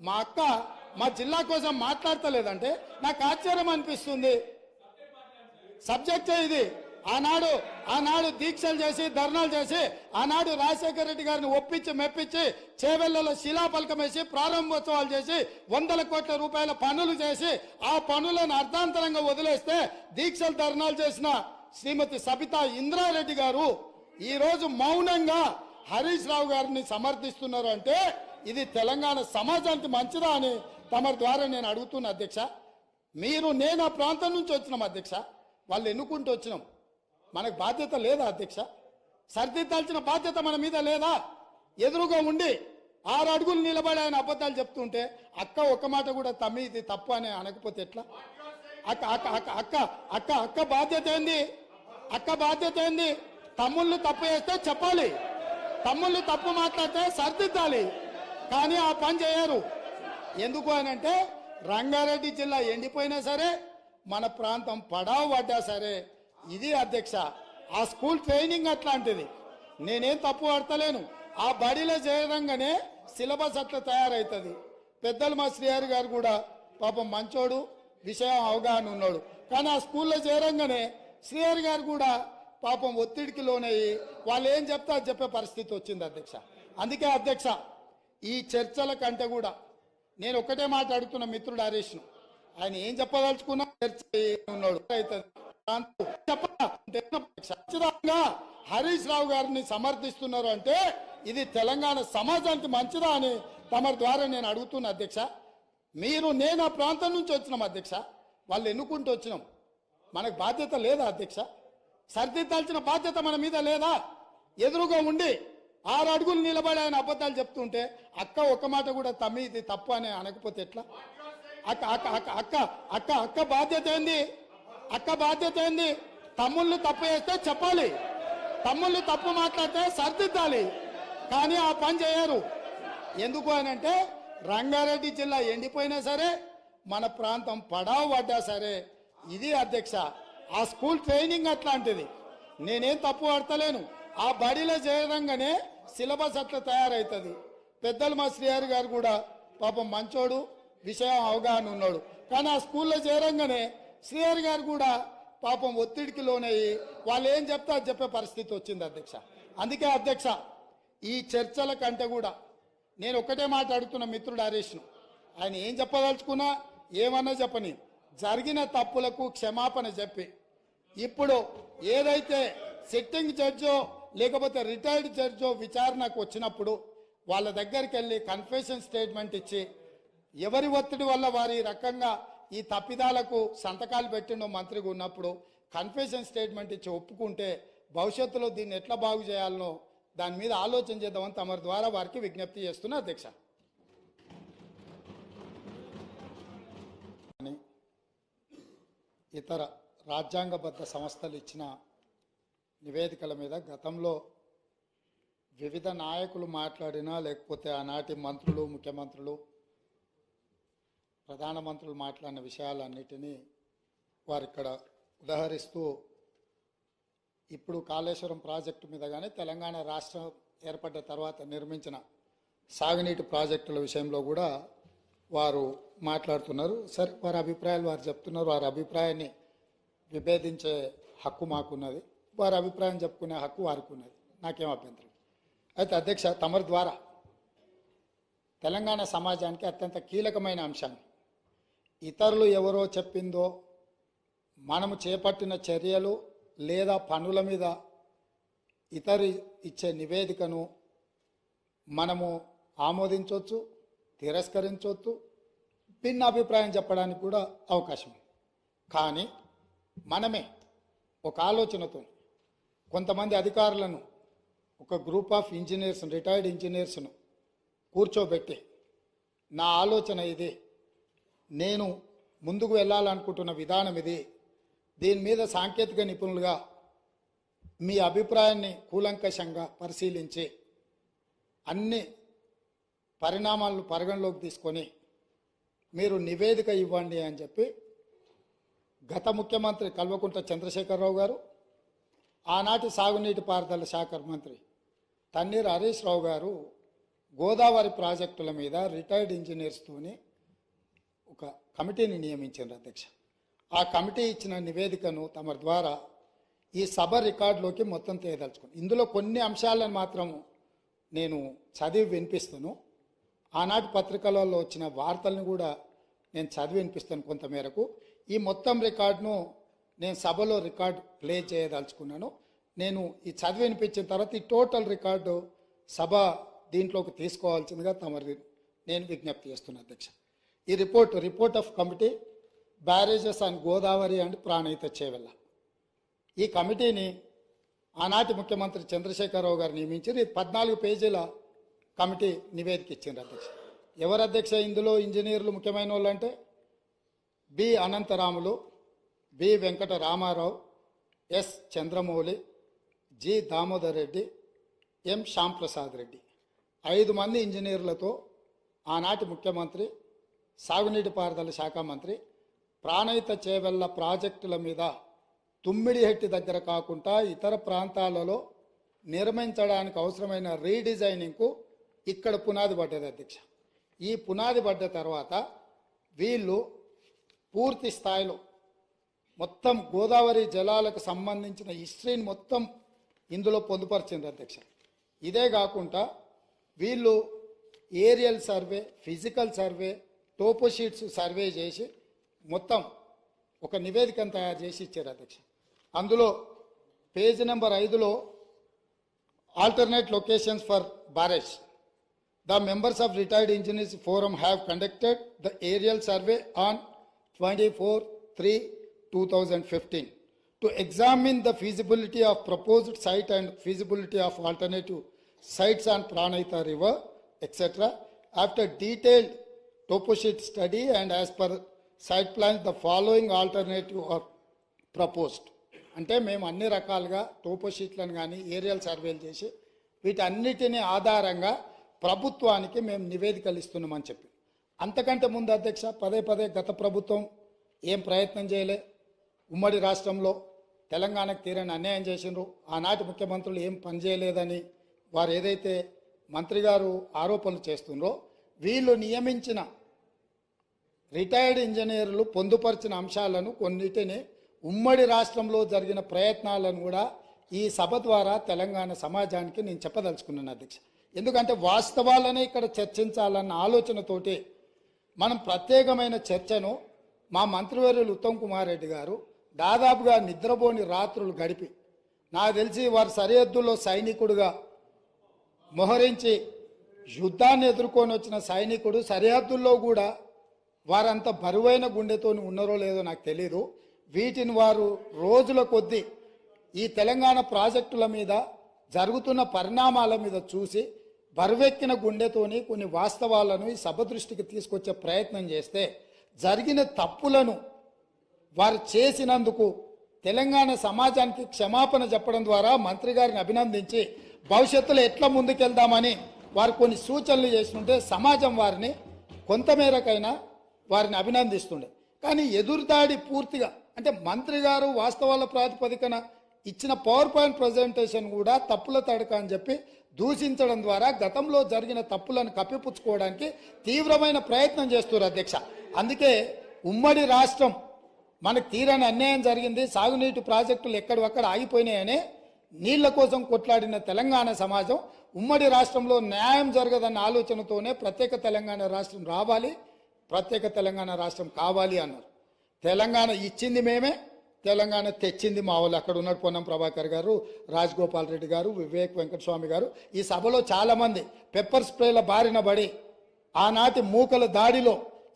మా అక్క మా జిల్లా కోసం మాట్లాడతలేదంటే నాకు ఆశ్చర్యం అనిపిస్తుంది. సబ్జెక్టే ఇది. ఆనాడు దీక్షలు చేసి ధర్నాలు చేసి ఆనాడు రాజశేఖర రెడ్డి గారిని ఒప్పించి మెప్పించి చేవెళ్లలో శిలాఫలకం వేసి ప్రారంభోత్సవాలు చేసి 100 కోట్ల రూపాయల పనులు చేసి ఆ పనులను అర్ధాంతరంగా వదిలేస్తే దీక్షలు ధర్నాలు చేసిన శ్రీమతి సబితా ఇంద్రారెడ్డి గారు ఈ రోజు మౌనంగా హరీష్ రావు గారిని సమర్థిస్తున్నారు అంటే ఇది తెలంగాణ సమాజానికి మంచిదా అని తమ ద్వారా నేను అడుగుతున్నా అధ్యక్ష. నేను ఆ ప్రాంతం నుంచి వచ్చినాం అధ్యక్ష, వాళ్ళు ఎన్నుకుంటూ వచ్చినాం, మనకు బాధ్యత లేదా అధ్యక్ష? సరిదిద్దాల్సిన బాధ్యత మన మీద లేదా? ఎదురుగా ఉండి 6 అడుగులు నిలబడి ఆయన అబద్ధాలు చెప్తుంటే అక్క ఒక్క మాట కూడా తమ్మి ఇది తప్పు అని అనకపోతే ఎట్లా? అక్క అక్క అక్క అక్క అక్క అక్క బాధ్యత ఏంది? అక్క బాధ్యత ఏంది? తమ్ముళ్ళు తప్పు చేస్తే చెప్పాలి, తమ్ముళ్ళు తప్పు మాట్లాడితే సరిదిద్దాలి, కానీ ఆ పని చేయరు. ఎందుకు అనంటే రంగారెడ్డి జిల్లా ఎండిపోయినా సరే, మన ప్రాంతం పడావు పడ్డా సరే, ఇది అధ్యక్ష ఆ స్కూల్ ట్రైనింగ్ అట్లాంటిది. నేనేం తప్పు పడతలేను. ఆ బడిలో చేరంగానే సిలబస్ అట్లా తయారవుతుంది. పెద్దలు మా శ్రీహరి గారు కూడా పాపం మంచోడు, విషయం అవగాహన ఉన్నాడు, కానీ ఆ స్కూల్లో చేరంగానే శ్రీహరి గారు కూడా పాపం ఒత్తిడికి లోనయ్యి వాళ్ళు ఏం చెప్తా చెప్పే పరిస్థితి వచ్చింది అధ్యక్ష. అందుకే అధ్యక్ష ఈ చర్చల కంటే కూడా నేను ఒక్కటే మాట్లాడుతున్న మిత్రుడు హరీష్ను, ఆయన ఏం చెప్పదలుచుకున్నా చర్చ ఉన్నాడు ఖచ్చితంగా హరీష్ రావు గారిని సమర్థిస్తున్నారు అంటే ఇది తెలంగాణ సమాజానికి మంచిదా అని తమ ద్వారా నేను అడుగుతున్నా అధ్యక్ష. నేను ఆ ప్రాంతం నుంచి వచ్చినాం అధ్యక్ష, వాళ్ళు ఎన్నుకుంటూ వచ్చినాం, మనకు బాధ్యత లేదా అధ్యక్ష? సరిదిద్దాల్సిన బాధ్యత మన మీద లేదా? ఎదురుగా ఉండి 6 అడుగులు నిలబడి ఆయన అబద్ధాలు చెప్తుంటే అక్క ఒక్క మాట కూడా తమ్మి ఇది తప్పు అని అనకపోతే ఎట్లా? అక్క అక్క అక్క అక్క అక్క అక్క బాధ్యత ఏంది? అక్క బాధ్యత ఏంది? తమ్ముళ్ళు తప్పు చేస్తే చెప్పాలి, తమ్ముళ్ళు తప్పు మాట్లాడితే సరిదిద్దాలి, కానీ ఆ పని చేయరు. ఎందుకు అనంటే రంగారెడ్డి జిల్లా ఎండిపోయినా సరే, మన ప్రాంతం పడావు పడ్డా సరే, ఇది అధ్యక్ష ఆ స్కూల్ ట్రైనింగ్ అట్లాంటిది. నేనేం తప్పు పడతలేను. ఆ బడిలో చేరంగానే సిలబస్ అట్లా తయారవుతుంది. పెద్దలు మా శ్రీహరి గారు కూడా పాపం మంచోడు, విషయం అవగాహన ఉన్నాడు, కానీ ఆ స్కూల్లో చేరంగానే శ్రీహరి గారు కూడా పాపం ఒత్తిడికి లోనయ్యి వాళ్ళు ఏం చెప్తా చెప్పే పరిస్థితి వచ్చింది అధ్యక్ష. అందుకే అధ్యక్ష ఈ చర్చల కంటే కూడా నేను ఒక్కటే మాట్లాడుతున్న మిత్రుడు హరీష్ను, ఆయన ఏం చెప్పదలుచుకున్నా ఏమన్నా చెప్పని జరిగిన తప్పులకు క్షమాపణ చెప్పి ఇప్పుడు ఏదైతే సిట్టింగ్ జడ్జో లేకపోతే రిటైర్డ్ జడ్జో విచారణకు వచ్చినప్పుడు వాళ్ళ దగ్గరికి వెళ్ళి కన్ఫెషన్ స్టేట్మెంట్ ఇచ్చి ఎవరి ఒత్తిడి వల్ల వారి రకంగా ఈ తప్పిదాలకు సంతకాలు పెట్టిండో మంత్రిగా ఉన్నప్పుడు కన్ఫెషన్ స్టేట్మెంట్ ఇచ్చి ఒప్పుకుంటే భవిష్యత్తులో దీన్ని ఎట్లా బాగు చేయాలనో దాని మీద ఆలోచన చేద్దామని తమ ద్వారా వారికి విజ్ఞప్తి చేస్తున్నా అధ్యక్ష. ఇతర రాజ్యాంగబద్ధ సంస్థలు ఇచ్చిన నివేదికల మీద గతంలో వివిధ నాయకులు మాట్లాడినా లేకపోతే ఆనాటి మంత్రులు, ముఖ్యమంత్రులు, ప్రధానమంత్రులు మాట్లాడిన విషయాలన్నిటినీ వారు ఇక్కడ ఉదహరిస్తూ ఇప్పుడు కాళేశ్వరం ప్రాజెక్టు మీద కానీ తెలంగాణ రాష్ట్రం ఏర్పడ్డ తర్వాత నిర్మించిన సాగునీటి ప్రాజెక్టుల విషయంలో కూడా వారు మాట్లాడుతున్నారు. సరే, వారి అభిప్రాయాలు వారు చెప్తున్నారు. వారి అభిప్రాయాన్ని విభేదించే హక్కు మాకున్నది, వారి అభిప్రాయం చెప్పుకునే హక్కు వారికి ఉన్నది, నాకేం అభ్యంతరం. అయితే అధ్యక్ష తమరి ద్వారా తెలంగాణ సమాజానికి అత్యంత కీలకమైన అంశాన్ని ఇతరులు ఎవరో చెప్పిందో మనము చేపట్టిన చర్యలు లేదా పనుల మీద ఇతరు ఇచ్చే నివేదికను మనము ఆమోదించవచ్చు, తిరస్కరించవచ్చు, భిన్న అభిప్రాయం చెప్పడానికి కూడా అవకాశం. కానీ మనమే ఒక ఆలోచనతో కొంతమంది అధికారులను, ఒక గ్రూప్ ఆఫ్ ఇంజనీర్స్, రిటైర్డ్ ఇంజనీర్స్ను కూర్చోబెట్టి నా ఆలోచన ఇది, నేను ముందుకు వెళ్ళాలనుకుంటున్న విధానం ఇది, దీని మీద సాంకేతిక నిపుణులుగా మీ అభిప్రాయాన్ని కూలంకషంగా పరిశీలించి అన్ని పరిణామాలను పరిగణలోకి తీసుకొని మీరు నివేదిక ఇవ్వండి అని చెప్పి గత ముఖ్యమంత్రి కల్వకుంట్ల చంద్రశేఖరరావు గారు, ఆనాటి సాగునీటి పారుదల శాఖ మంత్రి తన్నీర్ హరీష్ రావు గారు గోదావరి ప్రాజెక్టుల మీద రిటైర్డ్ ఇంజనీర్స్తోని ఒక కమిటీని నియమించారు అధ్యక్ష. ఆ కమిటీ ఇచ్చిన నివేదికను తమ ద్వారా ఈ సభ రికార్డులోకి మొత్తం తేదలుచుకున్నాను. ఇందులో కొన్ని అంశాలను మాత్రం నేను చదివి వినిపిస్తాను. ఆనాటి పత్రికలలో వచ్చిన వార్తలను కూడా నేను చదివి వినిపిస్తాను కొంతమేరకు. ఈ మొత్తం రికార్డును నేను సభలో రికార్డు ప్లే చేయదలుచుకున్నాను. నేను ఈ చదివి వినిపించిన తర్వాత ఈ టోటల్ రికార్డు సభ దీంట్లోకి తీసుకోవాల్సిందిగా తమరి నేను విజ్ఞప్తి చేస్తున్నాను అధ్యక్ష. ఈ report of committee barrages and Godavari and Pranahita Chevella. ఈ కమిటీని ఆనాటి ముఖ్యమంత్రి చంద్రశేఖరరావు గారు నియమించారు. ఇది 14 పేజీల కమిటీ నివేదిక ఇచ్చింది అధ్యక్ష. ఎవరు అధ్యక్ష ఇందులో ఇంజనీర్లు ముఖ్యమైన వాళ్ళు అంటే B Anantharamulu, B Venkata Ramarao, S Chandramouli, G Damodar Reddy, M Shyamprasad Reddy. 5 మంది ఇంజనీర్లతో ఆనాటి ముఖ్యమంత్రి, సాగునీటి పారుదల శాఖ మంత్రి ప్రాణహిత చేవెళ్ళ ప్రాజెక్టుల మీద తుమ్మిడిహెట్టి దగ్గర కాకుండా ఇతర ప్రాంతాలలో నిర్మించడానికి అవసరమైన రీడిజైనింగ్కు ఇక్కడ పునాది పడ్డది అధ్యక్ష. ఈ పునాది పడ్డ తర్వాత వీళ్ళు పూర్తి స్థాయిలో మొత్తం గోదావరి జలాలకు సంబంధించిన హిస్టరీని మొత్తం ఇందులో పొందుపరిచింది అధ్యక్ష. ఇదే కాకుండా వీళ్ళు aerial survey, physical survey, toposheets survey చేసి మొత్తం ఒక నివేదికను తయారు చేసి ఇచ్చారు అధ్యక్ష. అందులో పేజ్ నెంబర్ 5లో alternate locations for barrage. The members of Retired Engineers Forum have conducted the aerial survey on 24/3/2015 to examine the feasibility of proposed site and feasibility of alternative sites on Pranahita River, etc. After detailed toposheet study and as per site plans, the following alternative are proposed. అంటే మేము అన్ని రకాలుగా టోపోషీట్లను కానీ ఏరియల్ సర్వేలు చేసి వీటన్నిటిని ఆధారంగా ప్రభుత్వానికి మేము నివేదికలు ఇస్తున్నామని చెప్పి. అంతకంటే ముందు అధ్యక్ష పదే గత ప్రభుత్వం ఏం ప్రయత్నం చేయలే. ఉమ్మడి రాష్ట్రంలో తెలంగాణకు తీరని అన్యాయం చేసిండ్రు. ఆనాటి ముఖ్యమంత్రులు ఏం పనిచేయలేదని వారు ఏదైతే మంత్రి గారు ఆరోపణలు చేస్తుండ్రో, వీళ్ళు నియమించిన రిటైర్డ్ ఇంజనీర్లు పొందుపరిచిన అంశాలను కొన్నిటిని ఉమ్మడి రాష్ట్రంలో జరిగిన ప్రయత్నాలను కూడా ఈ సభ ద్వారా తెలంగాణ సమాజానికి నేను చెప్పదలుచుకున్నాను అధ్యక్ష. ఎందుకంటే వాస్తవాలనే ఇక్కడ చర్చించాలన్న ఆలోచనతోటి మనం ప్రత్యేకమైన చర్చను మా మంత్రివర్యులు ఉత్తమ్ కుమార్ రెడ్డి గారు దాదాపుగా నిద్రపోని రాత్రులు గడిపి, నాకు తెలిసి వారు సరిహద్దుల్లో సైనికుడుగా మోహరించి యుద్ధాన్ని ఎదుర్కొని వచ్చిన సైనికుడు సరిహద్దుల్లో కూడా వారంత బరువైన గుండెతో ఉన్నారో లేదో నాకు తెలీదు. వీటిని వారు రోజుల కొద్దీ ఈ తెలంగాణ ప్రాజెక్టుల మీద జరుగుతున్న పరిణామాల మీద చూసి బరువెక్కిన గుండెతోని కొన్ని వాస్తవాలను ఈ సభ దృష్టికి తీసుకొచ్చే ప్రయత్నం చేస్తే జరిగిన తప్పులను వారు చేసినందుకు తెలంగాణ సమాజానికి క్షమాపణ చెప్పడం ద్వారా మంత్రి గారిని అభినందించి భవిష్యత్తులో ఎట్లా ముందుకెళ్దామని వారు కొన్ని సూచనలు చేస్తుంటే సమాజం వారిని కొంతమేరకైనా వారిని అభినందిస్తుండే. కానీ ఎదురుదాడి పూర్తిగా అంటే మంత్రి గారు వాస్తవాల ప్రాతిపదికన ఇచ్చిన పవర్ పాయింట్ ప్రజెంటేషన్ కూడా తప్పుల తడక అని చెప్పి దూషించడం ద్వారా గతంలో జరిగిన తప్పులను కప్పిపుచ్చుకోవడానికి తీవ్రమైన ప్రయత్నం చేస్తున్నారు అధ్యక్ష. అందుకే ఉమ్మడి రాష్ట్రం మనకు తీరని అన్యాయం జరిగింది, సాగునీటి ప్రాజెక్టులు ఎక్కడొక్కడ ఆగిపోయినాయని నీళ్ల కోసం కొట్లాడిన తెలంగాణ సమాజం ఉమ్మడి రాష్ట్రంలో న్యాయం జరగదన్న ఆలోచనతోనే ప్రత్యేక తెలంగాణ రాష్ట్రం రావాలి, ప్రత్యేక తెలంగాణ రాష్ట్రం కావాలి అన్నారు. తెలంగాణ ఇచ్చింది మేమే, తెలంగాణ తెచ్చింది మా వాళ్ళు. అక్కడ ఉన్నాడు పొన్నం ప్రభాకర్ గారు, రాజగోపాల్ రెడ్డి గారు, వివేక్ వెంకటస్వామి గారు. ఈ సభలో చాలామంది పెప్పర్ స్ప్రేల బారిన పడి ఆనాటి మూకల దాడిలో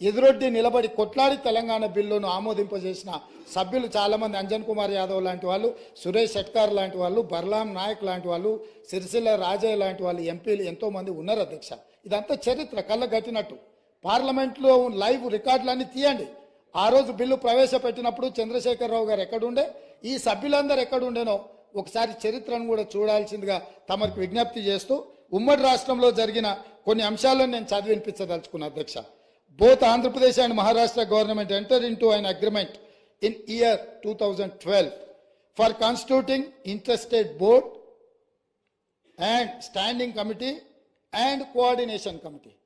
ఎదురొడ్డి నిలబడి కొట్లాడి తెలంగాణ బిల్లును ఆమోదింపజేసిన సభ్యులు చాలామంది, అంజన్ కుమార్ యాదవ్ లాంటి వాళ్ళు, సురేష్ షెట్కార్ లాంటి వాళ్ళు, బర్లాం నాయక్ లాంటి వాళ్ళు, సిరిసిల్ల రాజయ్య లాంటి వాళ్ళు ఎంపీలు ఎంతోమంది ఉన్నారు అధ్యక్ష. ఇదంతా చరిత్ర కళ్ళగట్టినట్టు. పార్లమెంట్లో లైవ్ రికార్డులన్నీ తీయండి. ఆ రోజు బిల్లు ప్రవేశపెట్టినప్పుడు చంద్రశేఖరరావు గారు ఎక్కడుండే, ఈ సభ్యులందరూ ఎక్కడుండేనో ఒకసారి చరిత్రను కూడా చూడాల్సిందిగా తమకు విజ్ఞప్తి చేస్తూ ఉమ్మడి రాష్ట్రంలో జరిగిన కొన్ని అంశాలను నేను చదివి వినిపించదలుచుకున్నా అధ్యక్ష. Both Andhra Pradesh and Maharashtra government entered into an agreement in year 2012 for constituting interstate board and standing committee and coordination committee.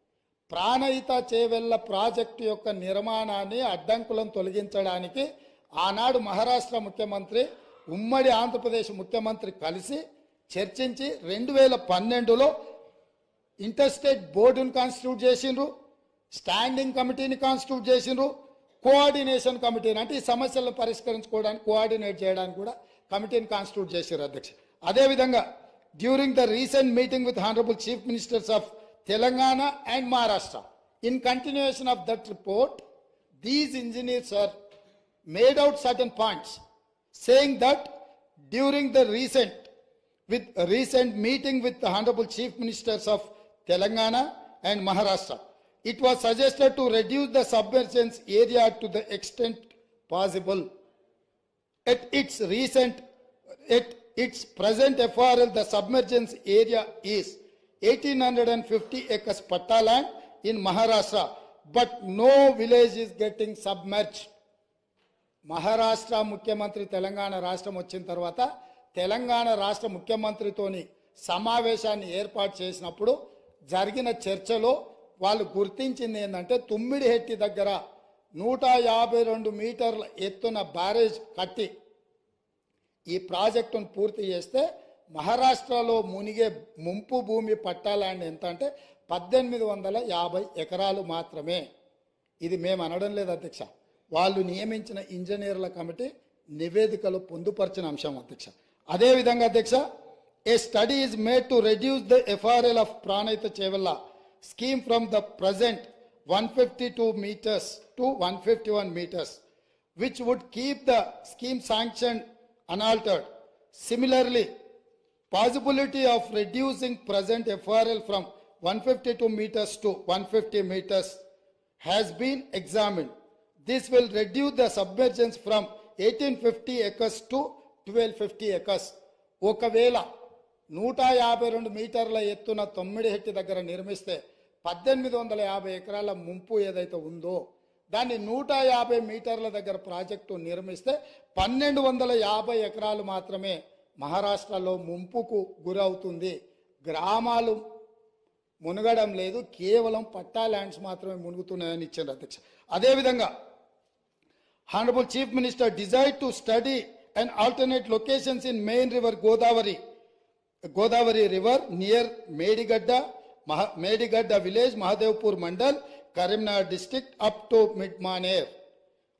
Pranahita Chevella project యొక్క నిర్మాణాన్ని అడ్డంకులను తొలగించడానికి ఆనాడు మహారాష్ట్ర ముఖ్యమంత్రి ఉమ్మడి ఆంధ్రప్రదేశ్ ముఖ్యమంత్రి కలిసి చర్చించి 2012లో ఇంటర్స్టేట్ బోర్డును కాన్స్టిట్యూట్ చేసిండ్రు, స్టాండింగ్ కమిటీని కాన్స్టిట్యూట్ చేసిండ్రు, కోఆర్డినేషన్ కమిటీని అంటే ఈ సమస్యలను పరిష్కరించుకోవడానికి కోఆర్డినేట్ చేయడానికి కూడా కమిటీని కాన్స్టిట్యూట్ చేశారు అధ్యక్ష. అదేవిధంగా during the recent meeting with honourable chief ministers of Telangana and Maharashtra, in continuation of that report, these engineers are made out certain points saying that during the recent meeting with the honorable chief ministers of Telangana and Maharashtra, it was suggested to reduce the submergence area to the extent possible. At its present FRL, the submergence area is 1850 acres patta land in Maharashtra, but no village is getting submerged. Maharashtra ముఖ్యమంత్రి తెలంగాణ రాష్ట్రం వచ్చిన తర్వాత తెలంగాణ రాష్ట్ర ముఖ్యమంత్రితోని సమావేశాన్ని ఏర్పాటు చేసినప్పుడు జరిగిన చర్చలో వాళ్ళు గుర్తించింది ఏంటంటే తుమ్మిడిహెట్టి దగ్గర 152 మీటర్ల ఎత్తున బ్యారేజ్ కట్టి ఈ ప్రాజెక్టును పూర్తి చేస్తే మహారాష్ట్రలో మునిగే ముంపు భూమి పట్టా ల్యాండ్ ఎంత అంటే 1850 ఎకరాలు మాత్రమే. ఇది మేము అనడం లేదు అధ్యక్ష, వాళ్ళు నియమించిన ఇంజనీర్ల కమిటీ నివేదికలు పొందుపరిచిన అంశం అధ్యక్ష. అదేవిధంగా అధ్యక్ష, a study is made to reduce the FRL of Pranahita Chevella scheme from the present 152 meters to 151 meters, which would keep the scheme sanctioned unaltered. Similarly, possibility of reducing present FRL from 152 meters to 150 meters has been examined. This will reduce the submergence from 1850 acres to 1250 acres. ఒకవేళ 152 మీటర్ల ఎత్తున తొమ్మిడిహెట్టి దగ్గర నిర్మిస్తే 1850 ఎకరాల ముంపు ఏదైతే ఉందో దాన్ని 150 మీటర్ల దగ్గర ప్రాజెక్టు నిర్మిస్తే 1250 ఎకరాలు మాత్రమే మహారాష్ట్రలో ముంపుకు గురవుతుంది. గ్రామాలు మునగడం లేదు, కేవలం పట్టా ల్యాండ్స్ మాత్రమే మునుగుతున్నాయని ఇచ్చారు అధ్యక్ష. అదేవిధంగా Honorable Chief Minister desired to study and alternate locations in main river Godavari River near Medigadda village, Mahadevpur Mandal, Karimnagar district up to Mid-Maner.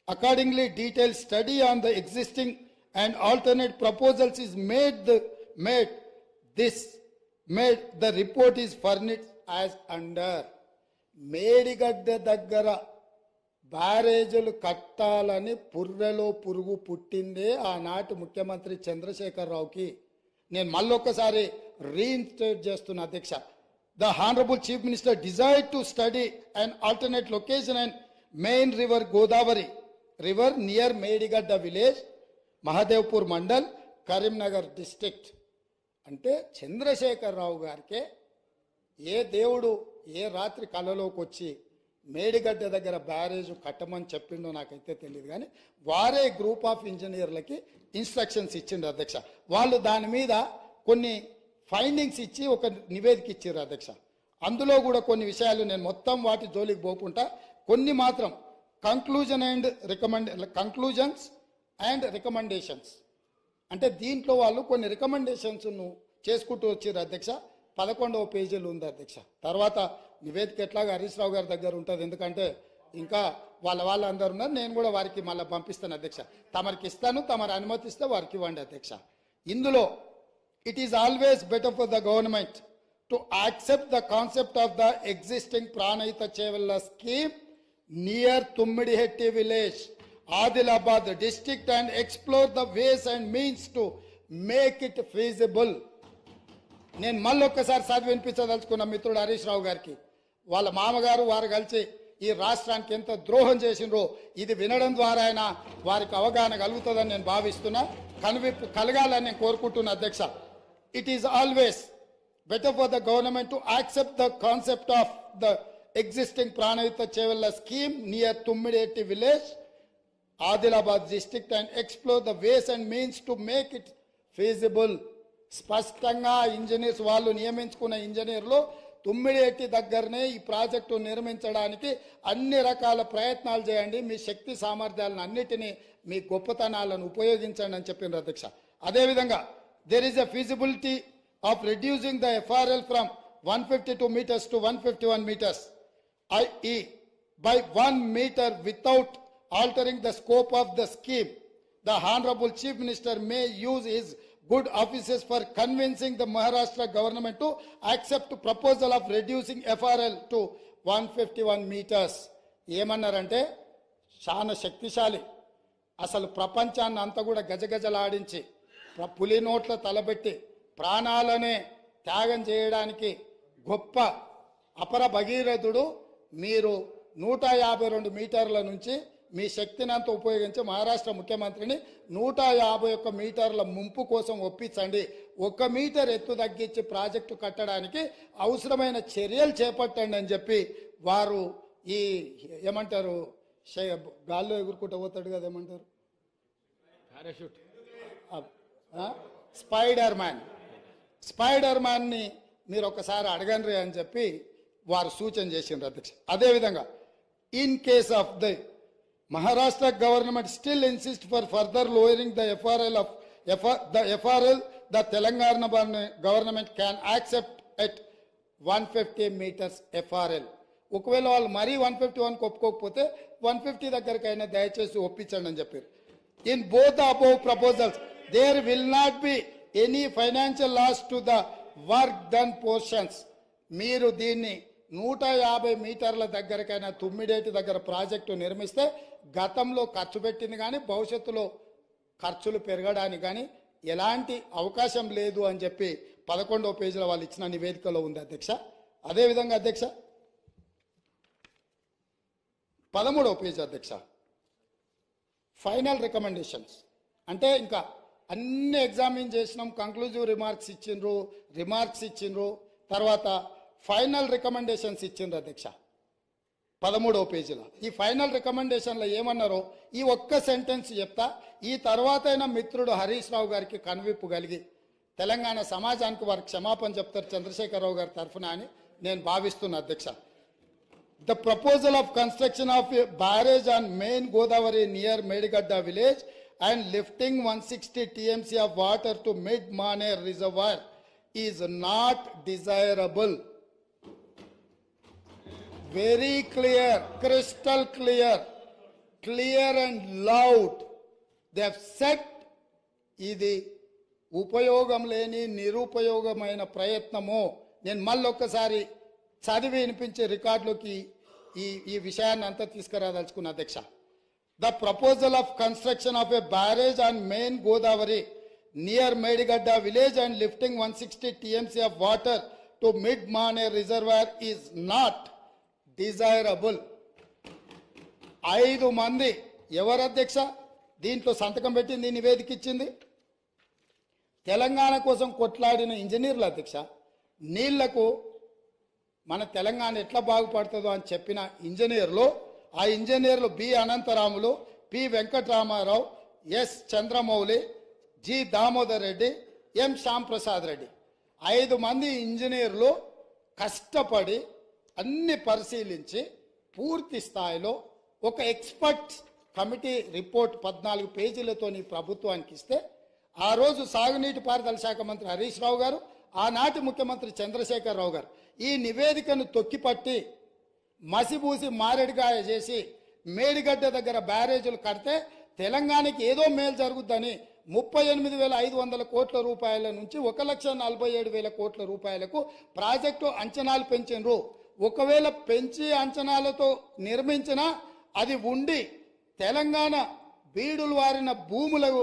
Accordingly, detailed study on the existing and alternate proposals is made. The report is furnished as under. Medigadda daggara బ్యారేజీలు కట్టాలని పుర్రెలో పురుగు పుట్టిందే ఆనాటి ముఖ్యమంత్రి చంద్రశేఖరరావుకి. నేను మళ్ళొక్కసారి రీఇన్స్టేట్ చేస్తున్న అధ్యక్ష. The honourable chief minister desired to study and alternate location and main river Godavari river near Medigadda village, Mahadevpur mandal, Karimnagar district. అంటే చంద్రశేఖరరావు గారికే ఏ దేవుడు ఏ రాత్రి కళలోకి వచ్చి మేడిగడ్డ దగ్గర బ్యారేజ్ కట్టమని చెప్పిండో నాకైతే తెలియదు, కానీ వారే గ్రూప్ ఆఫ్ ఇంజనీర్లకి ఇన్స్ట్రక్షన్స్ ఇచ్చిండు అధ్యక్ష. వాళ్ళు దాని మీద కొన్ని ఫైండింగ్స్ ఇచ్చి ఒక నివేదిక ఇచ్చారు అధ్యక్ష. అందులో కూడా కొన్ని విషయాలు నేను మొత్తం వాటి జోలికి పోకుండా కొన్ని మాత్రం కంక్లూజన్స్ అండ్ రికమెండేషన్స్ అంటే దీంట్లో వాళ్ళు కొన్ని రికమెండేషన్స్ను చేసుకుంటూ వచ్చారు అధ్యక్ష. 11వ పేజీలు ఉంది అధ్యక్ష. తర్వాత నివేదిక ఎట్లాగా హరీష్ రావు గారి దగ్గర ఉంటుంది, ఎందుకంటే ఇంకా వాళ్ళందరూ ఉన్నారు. నేను కూడా వారికి మళ్ళీ పంపిస్తాను అధ్యక్ష. తమరికి ఇస్తాను, తమరు అనుమతిస్తే వారికి ఇవ్వండి అధ్యక్ష. ఇందులో it is always better for the government to accept the concept of the existing Pranahita Chevella scheme near Tummidihatti village, Adilabad district and explore the ways and means to make it feasible. నేను మళ్ళొక్కసారి చదివి వినిపించదలుచుకున్న మిత్రుడు హరీష్ రావు గారికి, వాళ్ళ మామగారు వారు కలిసి ఈ రాష్ట్రానికి ఎంత ద్రోహం చేసిండ్రో ఇది వినడం ద్వారా అయినా వారికి అవగాహన కలుగుతుందని నేను భావిస్తున్నా, కనువిప్పు కలగాలని నేను కోరుకుంటున్నా అధ్యక్ష. It is always better for the government to accept the concept of the existing Pranavita Chevella scheme near Tummidetti village, Adilabad district, and explore the ways and means to make it feasible. స్పష్టంగా ఇంజనీర్స్ వాళ్ళు నియమించుకున్న ఇంజనీర్లు తుమ్మిడిఎట్టి దగ్గరనే ఈ ప్రాజెక్టు నిర్మించడానికి అన్ని రకాల ప్రయత్నాలు చేయండి, మీ శక్తి సామర్థ్యాలను అన్నిటినీ మీ గొప్పతనాలను ఉపయోగించండి అని చెప్పిండ్రు అధ్యక్ష. అదేవిధంగా there is a feasibility of reducing the FRL from 152 meters to 151 meters, i.e. by 1 meter without altering the scope of the scheme. The Honorable Chief Minister may use his good offices for convincing the Maharashtra government to accept proposal of reducing FRL to 151 meters. ఏమన్నారంటే చాలా శక్తిశాలి, అసలు ప్రపంచాన్ని అంతా కూడా గజగజలాడించి పులి నోట్ల తలబెట్టి ప్రాణాలనే త్యాగం చేయడానికి గొప్ప అపర భగీరథుడు. మీరు 152 మీటర్ల నుంచి మీ శక్తిని అంతా ఉపయోగించి మహారాష్ట్ర ముఖ్యమంత్రిని 151 మీటర్ల ముంపు కోసం ఒప్పించండి, 1 మీటర్ ఎత్తు తగ్గించి ప్రాజెక్టు కట్టడానికి అవసరమైన చర్యలు చేపట్టండి అని చెప్పి వారు ఈ ఏమంటారు గాల్లో ఎగురుకుంటూ పోతాడు కదా, ఏమంటారు పారాషూట్, స్పైడర్ మ్యాన్ని మీరు ఒకసారి అడగండి అని చెప్పి వారు సూచన చేసిండ్రు అధ్యక్ష. అదేవిధంగా in case of the Maharashtra government still insists for further lowering the FRL, the Telangana government can accept at 150 meters FRL. ఒకవేళ వాళ్ళు మరీ 151 ఒప్పుకోకపోతే 150 దగ్గరకైనా దయచేసి ఒప్పించండి అని చెప్పారు. In both the above proposals there will not be any financial loss to the work done portions. మీరు దీన్ని 150 మీటర్ల దగ్గరకైనా తుమ్మిడేటి దగ్గర ప్రాజెక్టు నిర్మిస్తే గతంలో ఖర్చు పెట్టింది కానీ భవిష్యత్తులో ఖర్చులు పెరగడానికి కానీ ఎలాంటి అవకాశం లేదు అని చెప్పి 11వ పేజీలో వాళ్ళు ఇచ్చిన నివేదికలో ఉంది అధ్యక్ష. అదేవిధంగా అధ్యక్ష 13వ పేజీ అధ్యక్ష ఫైనల్ రికమెండేషన్స్ అంటే ఇంకా అన్ని ఎగ్జామిన్ చేసినాం, కంక్లూజివ్ రిమార్క్స్ ఇచ్చిండ్రు, తర్వాత ఫైనల్ రికమెండేషన్స్ ఇచ్చిండ్రు అధ్యక్ష 13వ పేజీలో. ఈ ఫైనల్ రికమెండేషన్లో ఏమన్నారో ఈ ఒక్క సెంటెన్స్ చెప్తా, ఈ తర్వాత అయినా మిత్రుడు హరీష్ రావు గారికి కనువిప్పు కలిగి తెలంగాణ సమాజానికి వారు క్షమాపణ చెప్తారు చంద్రశేఖరరావు గారి తరఫున అని నేను భావిస్తున్నా అధ్యక్ష. The proposal of construction of a barrage on main Godavari near Medigadda village and lifting 160 TMC of water to mid-Maner reservoir is not desirable. Very clear, crystal clear and loud. They have said, ఇది ఉపయోగం లేని నిరుపయోగమైన ప్రయత్నము. నేను మళ్ళొక్కసారి చదివి వినిపించే రికార్డులోకి ఈ విషయాన్ని అంతా తీసుకురాదలుచుకున్న అధ్యక్ష. The proposal of construction of a barrage on main Godavari near Medigadda village and lifting 160 TMC of water to mid-Maner reservoir is not desirable. 5 మంది ఎవరు అధ్యక్ష దీంట్లో సంతకం పెట్టింది, నివేదిక ఇచ్చింది? తెలంగాణ కోసం కొట్లాడిన ఇంజనీర్లు అధ్యక్ష. నీళ్లకు మన తెలంగాణ ఎట్లా బాగుపడుతుందో అని చెప్పిన ఇంజనీర్లు, ఆ ఇంజనీర్లు B Anantharamulu, P Venkataramarao, S Chandramouli, G Damodar Reddy, M Shyamprasad Reddy 5 మంది ఇంజనీర్లు కష్టపడి అన్ని పరిశీలించి పూర్తి స్థాయిలో ఒక ఎక్స్పర్ట్ కమిటీ రిపోర్ట్ 14 పేజీలతో ప్రభుత్వానికి ఇస్తే ఆ రోజు సాగునీటి పారుదల శాఖ మంత్రి హరీష్ రావు గారు, ఆనాటి ముఖ్యమంత్రి చంద్రశేఖరరావు గారు ఈ నివేదికను తొక్కిపట్టి మసిబూసి మారేడుగాయ చేసి మేడిగడ్డ దగ్గర బ్యారేజీలు కడితే తెలంగాణకి ఏదో మేలు జరుగుద్దని 38,500 కోట్ల రూపాయల నుంచి 1,47,000 కోట్ల రూపాయలకు ప్రాజెక్టు అంచనాలు పెంచిండ్రు. ఒకవేళ పెంచి అంచనాలతో నిర్మించినా అది ఉండి తెలంగాణ బీడులు వారిన భూములకు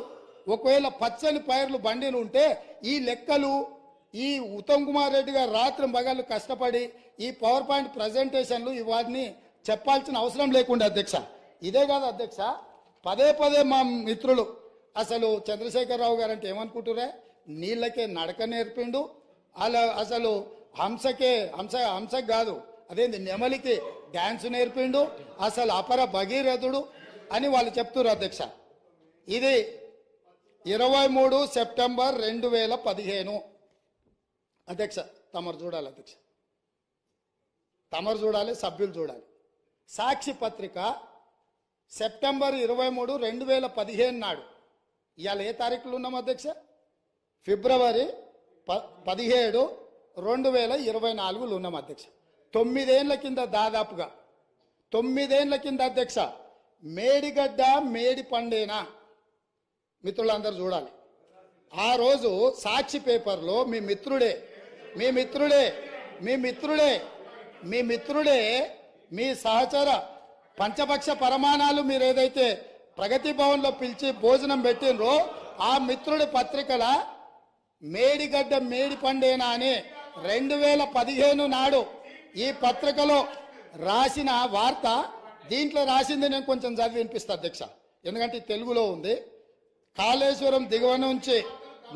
ఒకవేళ పచ్చని పైర్లు బండిలు ఉంటే ఈ లెక్కలు ఈ ఉత్తమ్ కుమార్ రెడ్డి గారు రాత్రి పగళ్ళు కష్టపడి ఈ పవర్ పాయింట్ ప్రజెంటేషన్లు ఇవన్నీ చెప్పాల్సిన అవసరం లేకుండా అధ్యక్ష. ఇదే కాదు అధ్యక్ష, పదే మా మిత్రులు అసలు చంద్రశేఖరరావు గారు అంటే ఏమనుకుంటురే, నీళ్ళకే నడక నేర్పిండు, అలా అసలు హంసకి కాదు అదేంటి నెమలికి డ్యాన్స్ నేర్పిండు, అసలు అపర భగీరథుడు అని వాళ్ళు చెప్తున్నారు అధ్యక్ష. ఇది 23 సెప్టెంబర్ 2015 అధ్యక్ష. తమరు చూడాలి అధ్యక్ష. తమరు చూడాలి, సభ్యులు చూడాలి. సాక్షి పత్రిక సెప్టెంబర్ 23, 2015 నాడు, ఇవాళ ఏ తారీఖులు ఉన్నాం అధ్యక్ష? ఫిబ్రవరి 17, 2024 ఉన్నాం అధ్యక్ష. 9 ఏళ్ల కింద, దాదాపుగా 9 ఏళ్ల కింద అధ్యక్ష, మేడిగడ్డ మేడి పండేనా మిత్రులందరూ చూడాలి. ఆ రోజు సాక్షి పేపర్లో మీ మిత్రుడే మీ సహచర పంచపక్ష పరమాణాలు మీరు ఏదైతే ప్రగతి భవన్లో పిలిచి భోజనం పెట్టినరో ఆ మిత్రుడి పత్రికల మేడిగడ్డ మేడి పండేనా అని 2015 నాడు ఈ పత్రికలో రాసిన వార్త. దీంట్లో రాసింది నేను కొంచెం చదివి వినిపిస్తా అధ్యక్ష, ఎందుకంటే తెలుగులో ఉంది. కాళేశ్వరం దిగువ నుంచి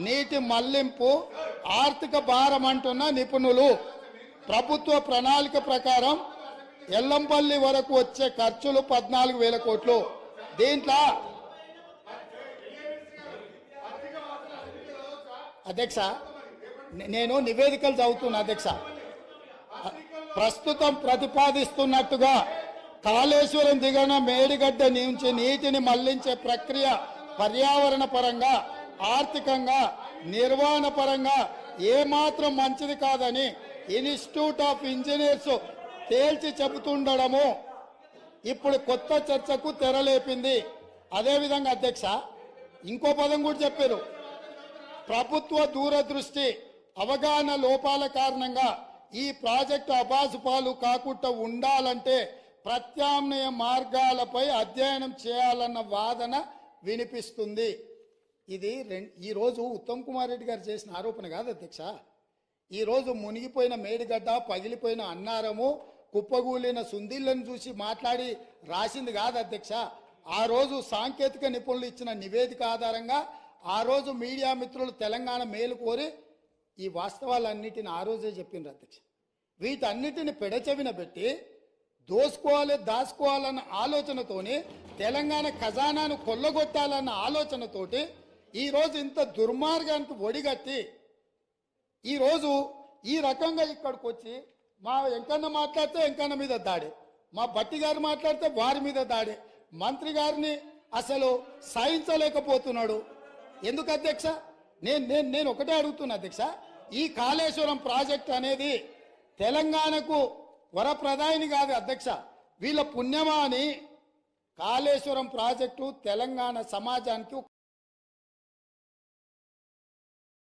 నీటి మళ్లింపు ఆర్థిక భారం అంటున్న నిపుణులు. ప్రభుత్వ ప్రణాళిక ప్రకారం ఎల్లంపల్లి వరకు వచ్చే ఖర్చులు 14,000 కోట్లు. దీంట్లో అధ్యక్ష నేను నివేదికలు చదువుతున్నా అధ్యక్ష. ప్రస్తుతం ప్రతిపాదిస్తున్నట్టుగా కాళేశ్వరం దిగువన మేడిగడ్డ నుంచి నీటిని మళ్లించే ప్రక్రియ పర్యావరణ పరంగా, ఆర్థికంగా, నిర్వహణ పరంగా ఏమాత్రం మంచిది కాదని ఇన్స్టిట్యూట్ ఆఫ్ ఇంజనీర్స్ తేల్చి చెబుతుండడము ఇప్పుడు కొత్త చర్చకు తెరలేపింది. అదేవిధంగా అధ్యక్ష ఇంకో పదం కూడా చెప్పారు. ప్రభుత్వ దూరదృష్టి, అవగాహన లోపాల కారణంగా ఈ ప్రాజెక్టు అబాసుపాలు కాకుండా ఉండాలంటే ప్రత్యామ్నాయ మార్గాలపై అధ్యయనం చేయాలన్న వాదన వినిపిస్తుంది. ఇది ఈరోజు ఉత్తమ్ కుమార్ రెడ్డి గారు చేసిన ఆరోపణ కాదు అధ్యక్ష. ఈరోజు మునిగిపోయిన మేడిగడ్డ, పగిలిపోయిన అన్నారము, కుప్పగూలిన సుందిళ్లను చూసి మాట్లాడి రాసింది కాదు అధ్యక్ష. ఆ రోజు సాంకేతిక నిపుణులు ఇచ్చిన నివేదిక ఆధారంగా ఆ రోజు మీడియా మిత్రులు తెలంగాణ మేలు కోరి ఈ వాస్తవాలన్నిటిని ఆ రోజే చెప్పిండ్రు అధ్యక్ష. వీటన్నిటిని పెడచెవిన పెట్టి దాచుకోవాలన్న ఆలోచనతోని, తెలంగాణ ఖజానాను కొల్లగొట్టాలన్న ఆలోచనతోటి ఈరోజు ఇంత దుర్మార్గానికి ఒడిగట్టి ఈరోజు ఈ రకంగా ఇక్కడికి వచ్చి మా వెంకన్న మాట్లాడితే వెంకన్న మీద దాడి, మా బట్టి గారు మాట్లాడితే వారి మీద దాడి, మంత్రి గారిని అసలు సహించలేకపోతున్నాడు. ఎందుకు అధ్యక్ష? నేను ఒకటే అడుగుతున్నా అధ్యక్ష, ఈ కాళేశ్వరం ప్రాజెక్ట్ అనేది తెలంగాణకు వరప్రదాయిని కాదు అధ్యక్ష, వీళ్ళ పుణ్యమా అని కాళేశ్వరం ప్రాజెక్టు తెలంగాణ సమాజానికి